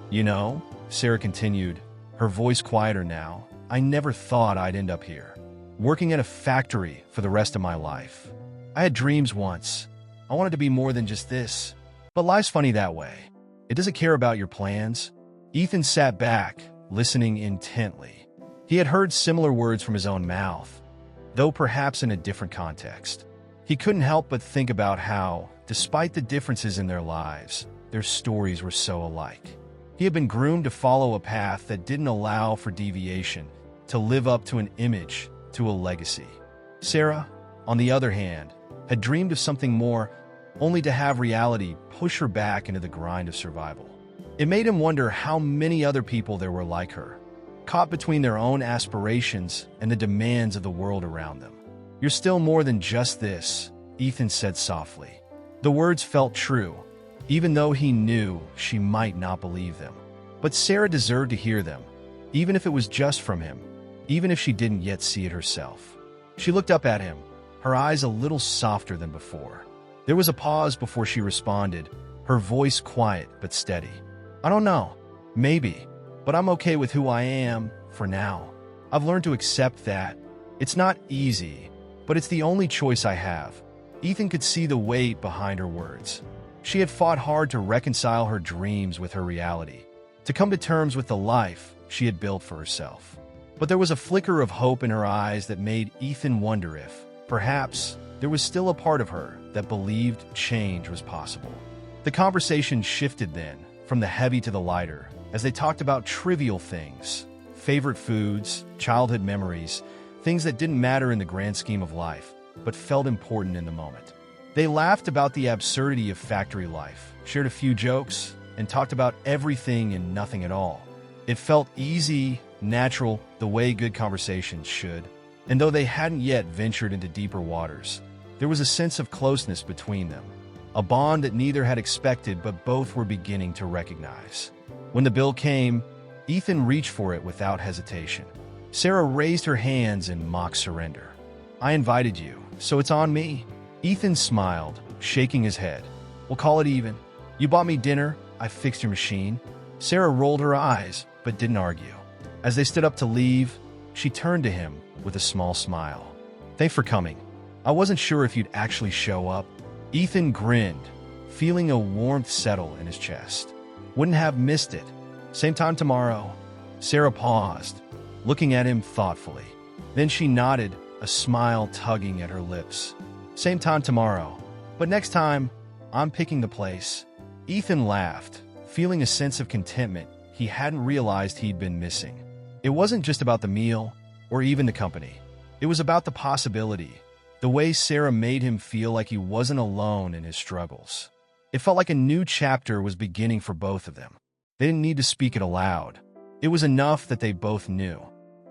"You know," Sarah continued, her voice quieter now, "I never thought I'd end up here, working at a factory for the rest of my life. I had dreams once. I wanted to be more than just this. But life's funny that way. It doesn't care about your plans." Ethan sat back, listening intently. He had heard similar words from his own mouth, though perhaps in a different context. He couldn't help but think about how, despite the differences in their lives, their stories were so alike. He had been groomed to follow a path that didn't allow for deviation, to live up to an image, to a legacy. Sarah, on the other hand, had dreamed of something more, only to have reality push her back into the grind of survival. It made him wonder how many other people there were like her, caught between their own aspirations and the demands of the world around them. "You're still more than just this," Ethan said softly. The words felt true, even though he knew she might not believe them. But Sarah deserved to hear them, even if it was just from him, even if she didn't yet see it herself. She looked up at him, her eyes a little softer than before. There was a pause before she responded, her voice quiet but steady. "I don't know. Maybe. But I'm okay with who I am, for now. I've learned to accept that. It's not easy, but it's the only choice I have. Ethan could see the weight behind her words. She had fought hard to reconcile her dreams with her reality, to come to terms with the life she had built for herself. But there was a flicker of hope in her eyes that made Ethan wonder if, perhaps, there was still a part of her that believed change was possible. The conversation shifted then, from the heavy to the lighter, as they talked about trivial things, favorite foods, childhood memories, things that didn't matter in the grand scheme of life, but felt important in the moment. They laughed about the absurdity of factory life, shared a few jokes, and talked about everything and nothing at all. It felt easy, natural, the way good conversations should. And though they hadn't yet ventured into deeper waters, there was a sense of closeness between them, a bond that neither had expected but both were beginning to recognize. When the bill came, Ethan reached for it without hesitation. Sarah raised her hands in mock surrender. "I invited you, so it's on me." Ethan smiled, shaking his head. "We'll call it even. You bought me dinner, I fixed your machine." Sarah rolled her eyes, but didn't argue. As they stood up to leave, she turned to him with a small smile. "Thanks for coming. I wasn't sure if you'd actually show up." Ethan grinned, feeling a warmth settle in his chest. "Wouldn't have missed it. Same time tomorrow." Sarah paused, looking at him thoughtfully. Then she nodded, a smile tugging at her lips. "Same time tomorrow, but next time, I'm picking the place." Ethan laughed, feeling a sense of contentment he hadn't realized he'd been missing. It wasn't just about the meal, or even the company. It was about the possibility, the way Sarah made him feel like he wasn't alone in his struggles. It felt like a new chapter was beginning for both of them. They didn't need to speak it aloud. It was enough that they both knew.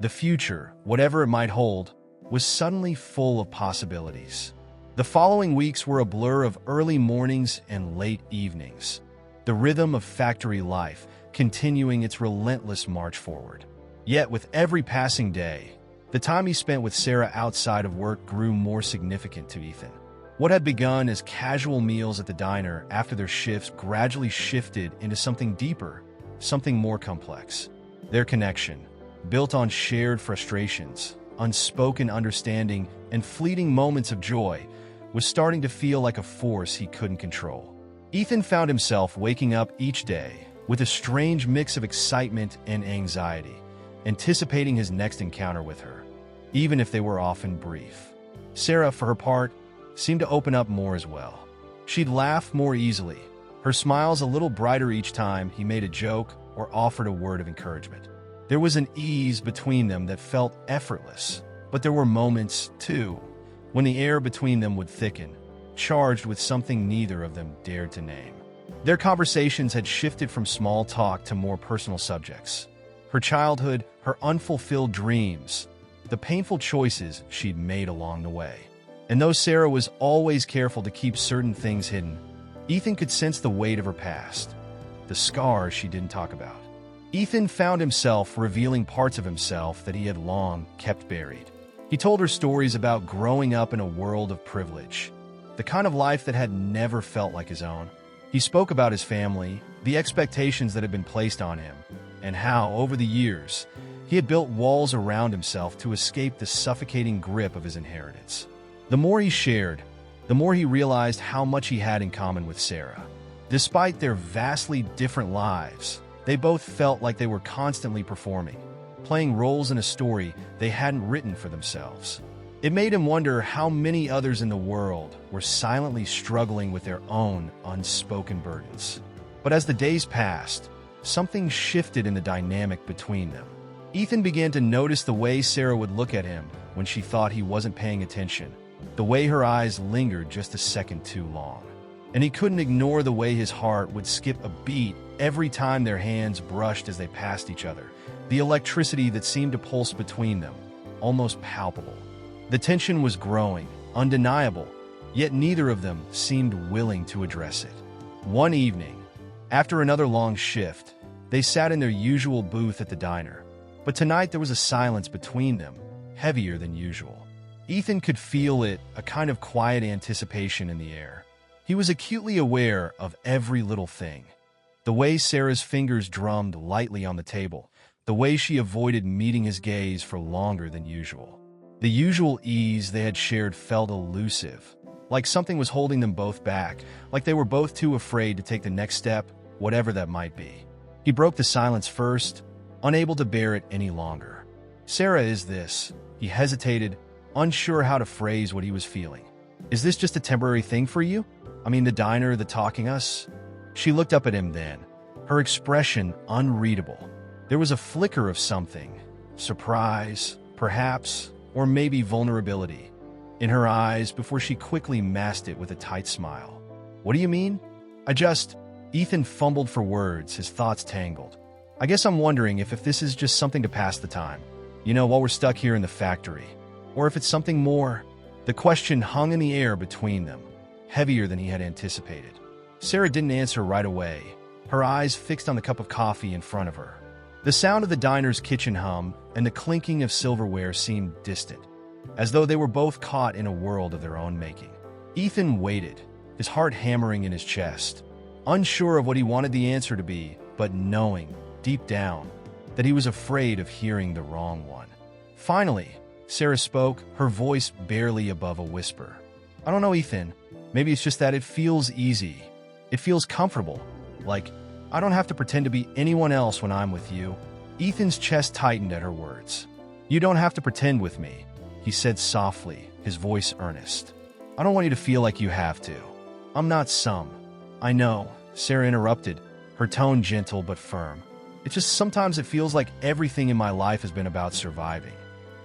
The future, whatever it might hold, was suddenly full of possibilities. The following weeks were a blur of early mornings and late evenings, the rhythm of factory life continuing its relentless march forward. Yet with every passing day, the time he spent with Sarah outside of work grew more significant to Ethan. What had begun as casual meals at the diner after their shifts gradually shifted into something deeper, something more complex. Their connection, built on shared frustrations, unspoken understanding, and fleeting moments of joy, was starting to feel like a force he couldn't control. Ethan found himself waking up each day with a strange mix of excitement and anxiety, anticipating his next encounter with her, even if they were often brief. Sarah, for her part, seemed to open up more as well. She'd laugh more easily, her smiles a little brighter each time he made a joke or offered a word of encouragement. There was an ease between them that felt effortless, but there were moments, too, when the air between them would thicken, charged with something neither of them dared to name. Their conversations had shifted from small talk to more personal subjects. Her childhood, her unfulfilled dreams, the painful choices she'd made along the way. And though Sarah was always careful to keep certain things hidden, Ethan could sense the weight of her past, the scars she didn't talk about. Ethan found himself revealing parts of himself that he had long kept buried. He told her stories about growing up in a world of privilege, the kind of life that had never felt like his own. He spoke about his family, the expectations that had been placed on him, and how, over the years, he had built walls around himself to escape the suffocating grip of his inheritance. The more he shared, the more he realized how much he had in common with Sarah. Despite their vastly different lives, they both felt like they were constantly performing, playing roles in a story they hadn't written for themselves. It made him wonder how many others in the world were silently struggling with their own unspoken burdens. But as the days passed, something shifted in the dynamic between them. Ethan began to notice the way Sarah would look at him when she thought he wasn't paying attention, the way her eyes lingered just a second too long. And he couldn't ignore the way his heart would skip a beat every time their hands brushed as they passed each other, the electricity that seemed to pulse between them, almost palpable. The tension was growing, undeniable, yet neither of them seemed willing to address it. One evening, after another long shift, they sat in their usual booth at the diner. But tonight there was a silence between them, heavier than usual. Ethan could feel it, a kind of quiet anticipation in the air. He was acutely aware of every little thing. The way Sarah's fingers drummed lightly on the table, the way she avoided meeting his gaze for longer than usual. The usual ease they had shared felt elusive, like something was holding them both back, like they were both too afraid to take the next step, whatever that might be. He broke the silence first, unable to bear it any longer. "Sarah, is this?" He hesitated, unsure how to phrase what he was feeling. "Is this just a temporary thing for you? I mean, the diner, the talking us?" She looked up at him then, her expression unreadable. There was a flicker of something, surprise, perhaps, or maybe vulnerability, in her eyes before she quickly masked it with a tight smile. "What do you mean?" Ethan fumbled for words, his thoughts tangled. "I guess I'm wondering if this is just something to pass the time, while we're stuck here in the factory. Or if it's something more." The question hung in the air between them, heavier than he had anticipated. Sarah didn't answer right away, her eyes fixed on the cup of coffee in front of her. The sound of the diner's kitchen hum and the clinking of silverware seemed distant, as though they were both caught in a world of their own making. Ethan waited, his heart hammering in his chest, unsure of what he wanted the answer to be, but knowing, deep down, that he was afraid of hearing the wrong one. Finally, Sarah spoke, her voice barely above a whisper. "I don't know, Ethan. Maybe it's just that it feels easy. It feels comfortable. Like, I don't have to pretend to be anyone else when I'm with you." Ethan's chest tightened at her words. "You don't have to pretend with me," he said softly, his voice earnest. "I don't want you to feel like you have to. I'm not some." "I know," Sarah interrupted, her tone gentle but firm. "It's just sometimes it feels like everything in my life has been about surviving.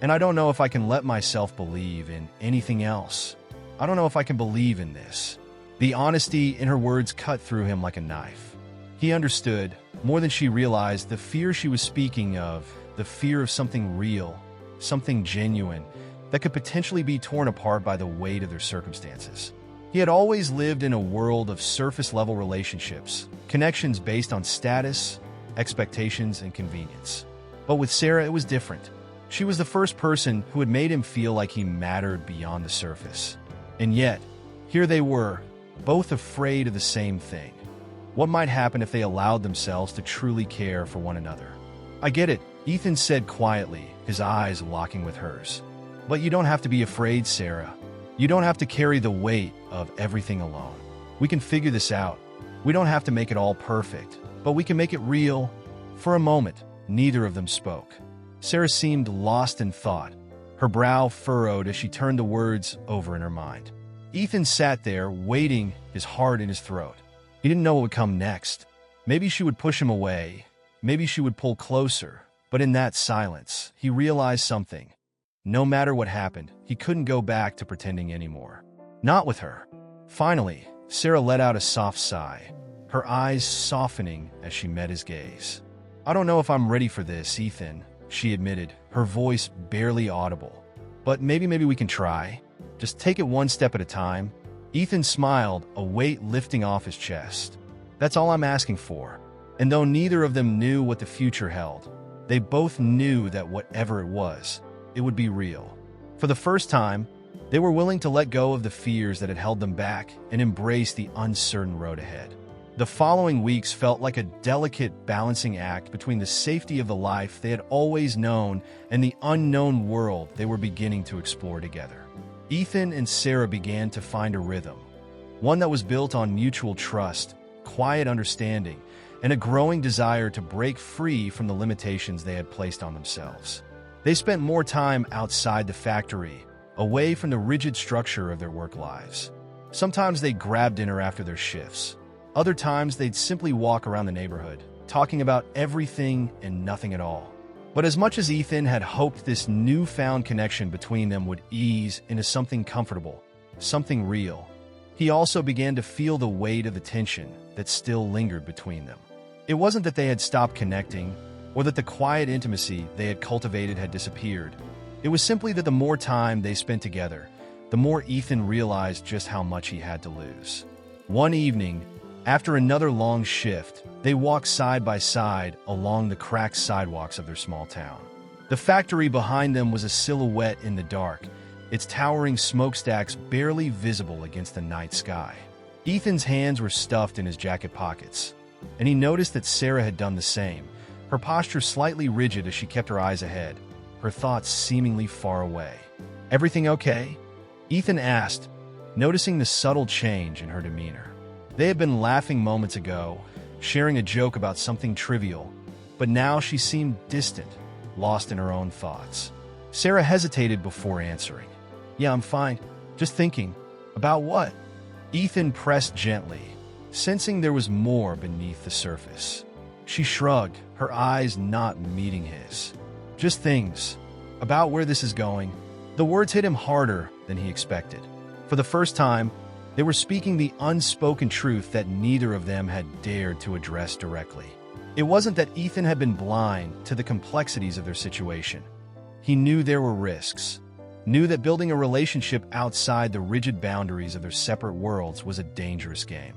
And I don't know if I can let myself believe in anything else. I don't know if I can believe in this." The honesty in her words cut through him like a knife. He understood, more than she realized, the fear she was speaking of, the fear of something real, something genuine, that could potentially be torn apart by the weight of their circumstances. He had always lived in a world of surface-level relationships, connections based on status, expectations, and convenience. But with Sarah, it was different. She was the first person who had made him feel like he mattered beyond the surface. And yet, here they were, both afraid of the same thing. What might happen if they allowed themselves to truly care for one another? "I get it," Ethan said quietly, his eyes locking with hers. "But you don't have to be afraid, Sarah. You don't have to carry the weight of everything alone. We can figure this out. We don't have to make it all perfect, but we can make it real." For a moment, neither of them spoke. Sarah seemed lost in thought, her brow furrowed as she turned the words over in her mind. Ethan sat there, waiting, his heart in his throat. He didn't know what would come next. Maybe she would push him away. Maybe she would pull closer. But in that silence, he realized something. No matter what happened, he couldn't go back to pretending anymore. Not with her. Finally, Sarah let out a soft sigh, her eyes softening as she met his gaze. "I don't know if I'm ready for this, Ethan," she admitted, her voice barely audible. "But maybe we can try. Just take it one step at a time." Ethan smiled, a weight lifting off his chest. "That's all I'm asking for." And though neither of them knew what the future held, they both knew that whatever it was, it would be real. For the first time, they were willing to let go of the fears that had held them back and embrace the uncertain road ahead. The following weeks felt like a delicate balancing act between the safety of the life they had always known and the unknown world they were beginning to explore together. Ethan and Sarah began to find a rhythm, one that was built on mutual trust, quiet understanding, and a growing desire to break free from the limitations they had placed on themselves. They spent more time outside the factory, away from the rigid structure of their work lives. Sometimes they'd grab dinner after their shifts. Other times they'd simply walk around the neighborhood, talking about everything and nothing at all. But as much as Ethan had hoped this newfound connection between them would ease into something comfortable, something real, he also began to feel the weight of the tension that still lingered between them. It wasn't that they had stopped connecting, or that the quiet intimacy they had cultivated had disappeared. It was simply that the more time they spent together, the more Ethan realized just how much he had to lose. One evening, after another long shift, they walked side by side along the cracked sidewalks of their small town. The factory behind them was a silhouette in the dark, its towering smokestacks barely visible against the night sky. Ethan's hands were stuffed in his jacket pockets, and he noticed that Sarah had done the same, her posture slightly rigid as she kept her eyes ahead, her thoughts seemingly far away. "Everything okay?" Ethan asked, noticing the subtle change in her demeanor. They had been laughing moments ago, sharing a joke about something trivial, but now she seemed distant, lost in her own thoughts. Sarah hesitated before answering. "Yeah, I'm fine. Just thinking." "About what?" Ethan pressed gently, sensing there was more beneath the surface. She shrugged, her eyes not meeting his. "Just things. About where this is going." The words hit him harder than he expected. For the first time, they were speaking the unspoken truth that neither of them had dared to address directly. It wasn't that Ethan had been blind to the complexities of their situation. He knew there were risks, knew that building a relationship outside the rigid boundaries of their separate worlds was a dangerous game.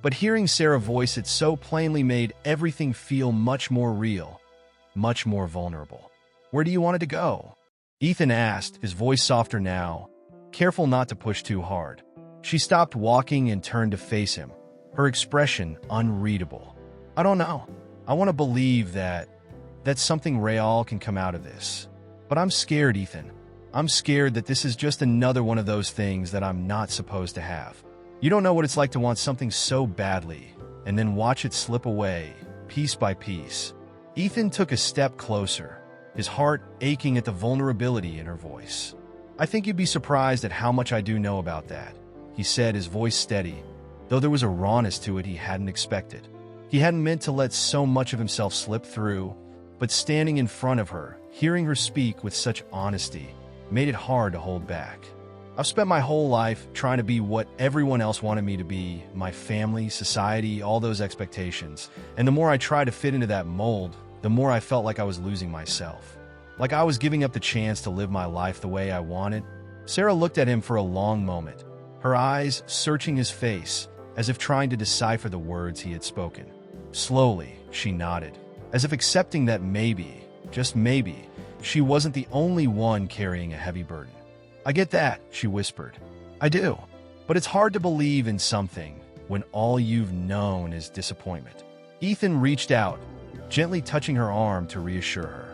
But hearing Sarah voice it so plainly made everything feel much more real, much more vulnerable. "Where do you want it to go?" Ethan asked, his voice softer now, careful not to push too hard. She stopped walking and turned to face him, her expression unreadable. "I don't know. I want to believe that something real can come out of this. But I'm scared, Ethan. I'm scared that this is just another one of those things that I'm not supposed to have. You don't know what it's like to want something so badly, and then watch it slip away, piece by piece." Ethan took a step closer, his heart aching at the vulnerability in her voice. "I think you'd be surprised at how much I do know about that," he said, his voice steady, though there was a rawness to it he hadn't expected. He hadn't meant to let so much of himself slip through, but standing in front of her, hearing her speak with such honesty, made it hard to hold back. "I've spent my whole life trying to be what everyone else wanted me to be, my family, society, all those expectations. And the more I tried to fit into that mold, the more I felt like I was losing myself. Like I was giving up the chance to live my life the way I wanted." Sarah looked at him for a long moment, her eyes searching his face, as if trying to decipher the words he had spoken. Slowly, she nodded, as if accepting that maybe, just maybe, she wasn't the only one carrying a heavy burden. "I get that," she whispered. "I do. But it's hard to believe in something when all you've known is disappointment." Ethan reached out, gently touching her arm to reassure her.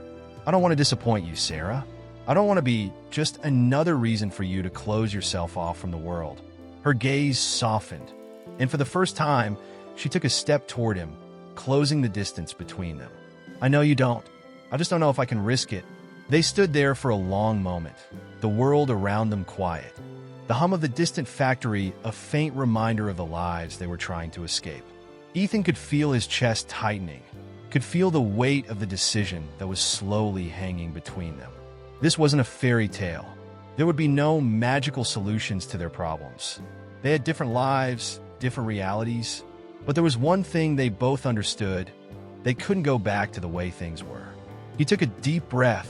"I don't want to disappoint you, Sarah. I don't want to be just another reason for you to close yourself off from the world." Her gaze softened, and for the first time, she took a step toward him, closing the distance between them. "I know you don't. I just don't know if I can risk it." They stood there for a long moment, the world around them quiet. The hum of the distant factory a faint reminder of the lives they were trying to escape. Ethan could feel his chest tightening, could feel the weight of the decision that was slowly hanging between them. This wasn't a fairy tale. There would be no magical solutions to their problems. They had different lives, different realities, but there was one thing they both understood: they couldn't go back to the way things were. He took a deep breath,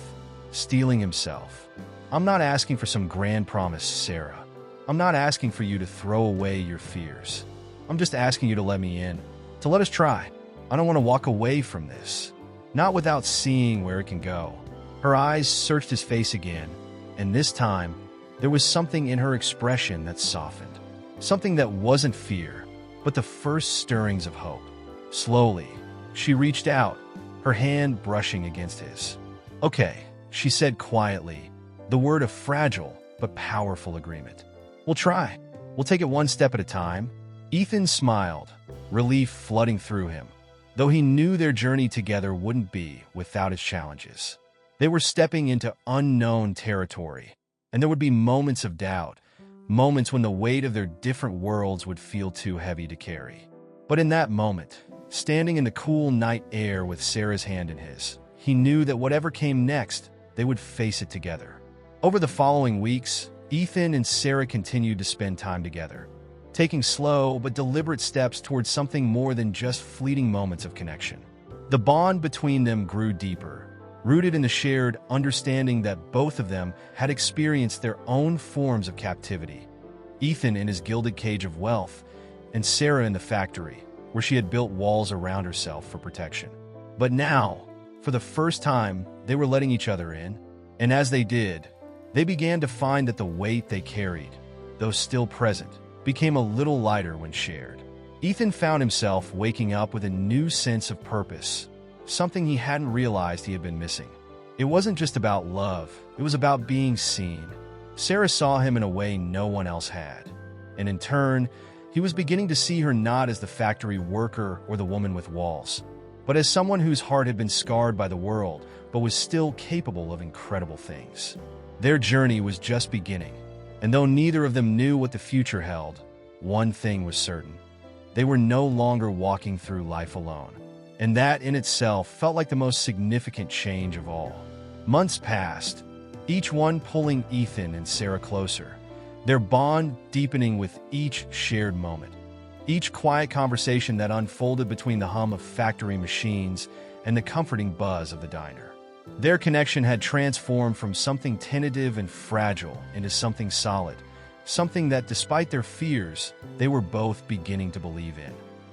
steeling himself. "I'm not asking for some grand promise, Sarah. I'm not asking for you to throw away your fears. I'm just asking you to let me in, to let us try. I don't want to walk away from this, not without seeing where it can go." Her eyes searched his face again, and this time, there was something in her expression that softened. Something that wasn't fear, but the first stirrings of hope. Slowly, she reached out, her hand brushing against his. "Okay," she said quietly, the word of fragile but powerful agreement. "We'll try. We'll take it one step at a time." Ethan smiled, relief flooding through him, though he knew their journey together wouldn't be without its challenges. They were stepping into unknown territory, and there would be moments of doubt, moments when the weight of their different worlds would feel too heavy to carry. But in that moment, standing in the cool night air with Sarah's hand in his, he knew that whatever came next, they would face it together. Over the following weeks, Ethan and Sarah continued to spend time together, taking slow but deliberate steps towards something more than just fleeting moments of connection. The bond between them grew deeper, rooted in the shared understanding that both of them had experienced their own forms of captivity. Ethan in his gilded cage of wealth, and Sarah in the factory, where she had built walls around herself for protection. But now, for the first time, they were letting each other in, and as they did, they began to find that the weight they carried, though still present, became a little lighter when shared. Ethan found himself waking up with a new sense of purpose, something he hadn't realized he had been missing. It wasn't just about love, it was about being seen. Sarah saw him in a way no one else had. and in turn, he was beginning to see her not as the factory worker or the woman with walls, but as someone whose heart had been scarred by the world, but was still capable of incredible things. Their journey was just beginning, and though neither of them knew what the future held, one thing was certain. They were no longer walking through life alone, and that in itself felt like the most significant change of all. Months passed, each one pulling Ethan and Sarah closer, their bond deepening with each shared moment. Each quiet conversation that unfolded between the hum of factory machines and the comforting buzz of the diner. Their connection had transformed from something tentative and fragile into something solid, something that, despite their fears, they were both beginning to believe in.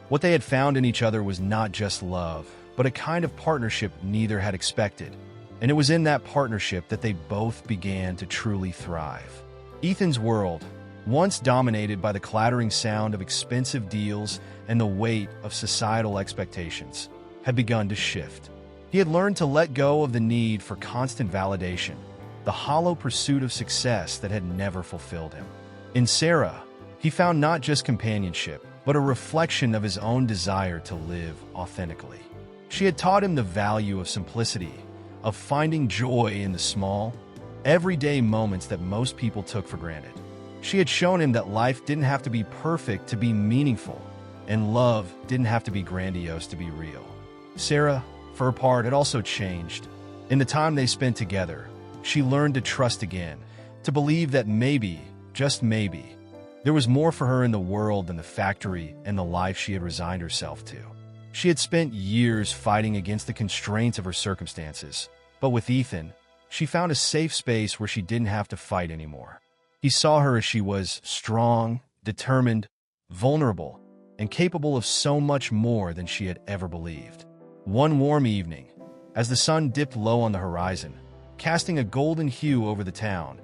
What they had found in each other was not just love, but a kind of partnership neither had expected. And it was in that partnership that they both began to truly thrive. Ethan's world, once dominated by the clattering sound of expensive deals and the weight of societal expectations, had begun to shift. He had learned to let go of the need for constant validation, the hollow pursuit of success that had never fulfilled him. In Sarah, he found not just companionship, but a reflection of his own desire to live authentically. She had taught him the value of simplicity, of finding joy in the small, everyday moments that most people took for granted. She had shown him that life didn't have to be perfect to be meaningful, and love didn't have to be grandiose to be real. Sarah, for her part, had also changed. In the time they spent together, she learned to trust again, to believe that maybe, just maybe, there was more for her in the world than the factory and the life she had resigned herself to. She had spent years fighting against the constraints of her circumstances, but with Ethan, she found a safe space where she didn't have to fight anymore. He saw her as she was, strong, determined, vulnerable, and capable of so much more than she had ever believed. One warm evening, as the sun dipped low on the horizon, casting a golden hue over the town,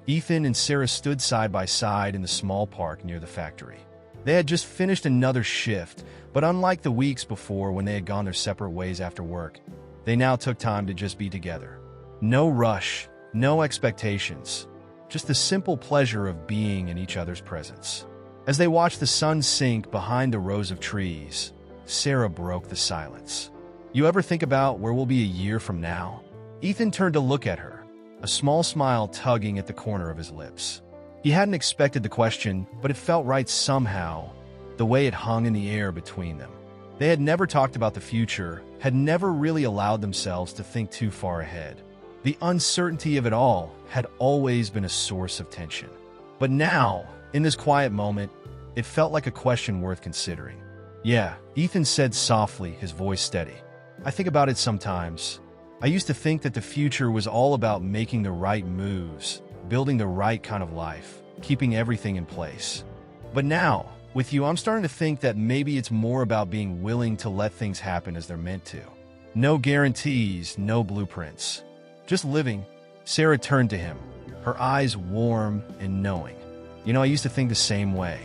Ethan and Sarah stood side by side in the small park near the factory. They had just finished another shift, but unlike the weeks before when they had gone their separate ways after work, they now took time to just be together. No rush, no expectations, just the simple pleasure of being in each other's presence. As they watched the sun sink behind the rows of trees, Sarah broke the silence. "You ever think about where we'll be a year from now?" Ethan turned to look at her, a small smile tugging at the corner of his lips. He hadn't expected the question, but it felt right somehow, the way it hung in the air between them. They had never talked about the future, had never really allowed themselves to think too far ahead. The uncertainty of it all had always been a source of tension. But now, in this quiet moment, it felt like a question worth considering. "Yeah," Ethan said softly, his voice steady. "I think about it sometimes. I used to think that the future was all about making the right moves, building the right kind of life, keeping everything in place. But now, with you, I'm starting to think that maybe it's more about being willing to let things happen as they're meant to. No guarantees, no blueprints. Just living." Sarah turned to him, her eyes warm and knowing. "I used to think the same way,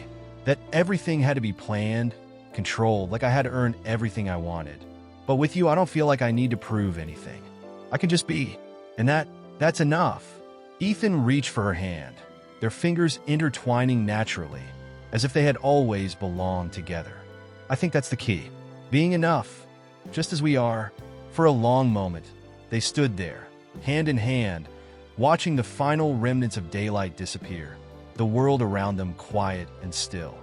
that everything had to be planned, controlled, like I had to earn everything I wanted. But with you, I don't feel like I need to prove anything. I can just be, and that's enough." Ethan reached for her hand, their fingers intertwining naturally, as if they had always belonged together. "I think that's the key. Being enough, just as we are." For a long moment, they stood there, hand in hand, watching the final remnants of daylight disappear, the world around them quiet and still.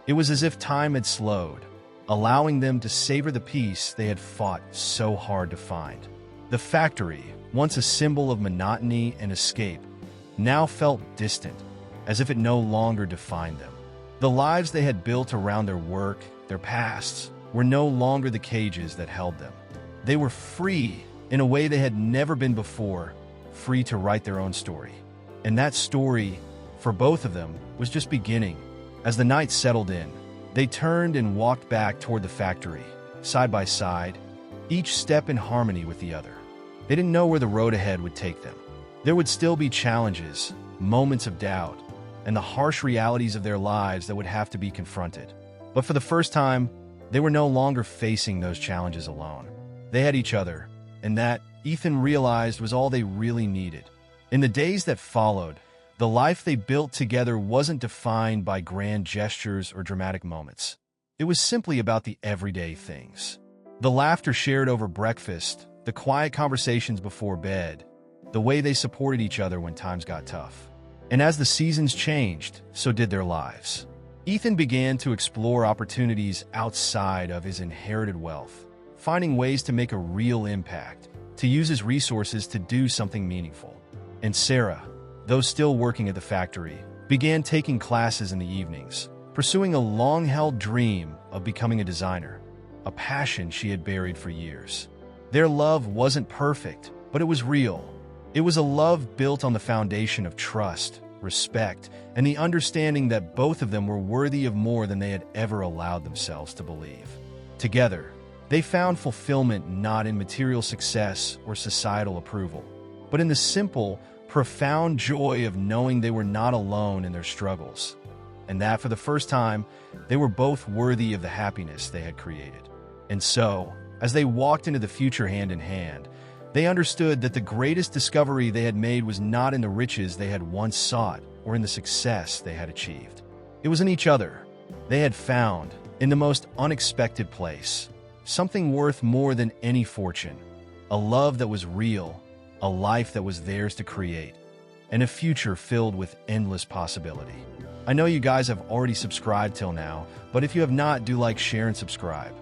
It was as if time had slowed, allowing them to savor the peace they had fought so hard to find. The factory, once a symbol of monotony and escape, now felt distant, as if it no longer defined them. The lives they had built around their work, their pasts, were no longer the cages that held them. They were free in a way they had never been before, free to write their own story. And that story, for both of them, was just beginning. As the night settled in, they turned and walked back toward the factory, side by side, each step in harmony with the other. They didn't know where the road ahead would take them. There would still be challenges, moments of doubt, and the harsh realities of their lives that would have to be confronted. But for the first time, they were no longer facing those challenges alone. They had each other, and that, Ethan realized, was all they really needed. In the days that followed, the The life they built together wasn't defined by grand gestures or dramatic moments. It was simply about the everyday things. The laughter shared over breakfast, the quiet conversations before bed, the way they supported each other when times got tough. And as the seasons changed, so did their lives. Ethan began to explore opportunities outside of his inherited wealth, finding ways to make a real impact, to use his resources to do something meaningful. And Sarah, though still working at the factory, began taking classes in the evenings, pursuing a long-held dream of becoming a designer, a passion she had buried for years. Their love wasn't perfect, but it was real. It was a love built on the foundation of trust, respect, and the understanding that both of them were worthy of more than they had ever allowed themselves to believe. Together, they found fulfillment not in material success or societal approval, but in the simple, profound joy of knowing they were not alone in their struggles, and that for the first time, they were both worthy of the happiness they had created. And so, as they walked into the future hand in hand, they understood that the greatest discovery they had made was not in the riches they had once sought or in the success they had achieved. It was in each other. They had found, in the most unexpected place, something worth more than any fortune, a love that was real, a life that was theirs to create, and a future filled with endless possibility. I know you guys have already subscribed till now, but if you have not, do like, share, and subscribe.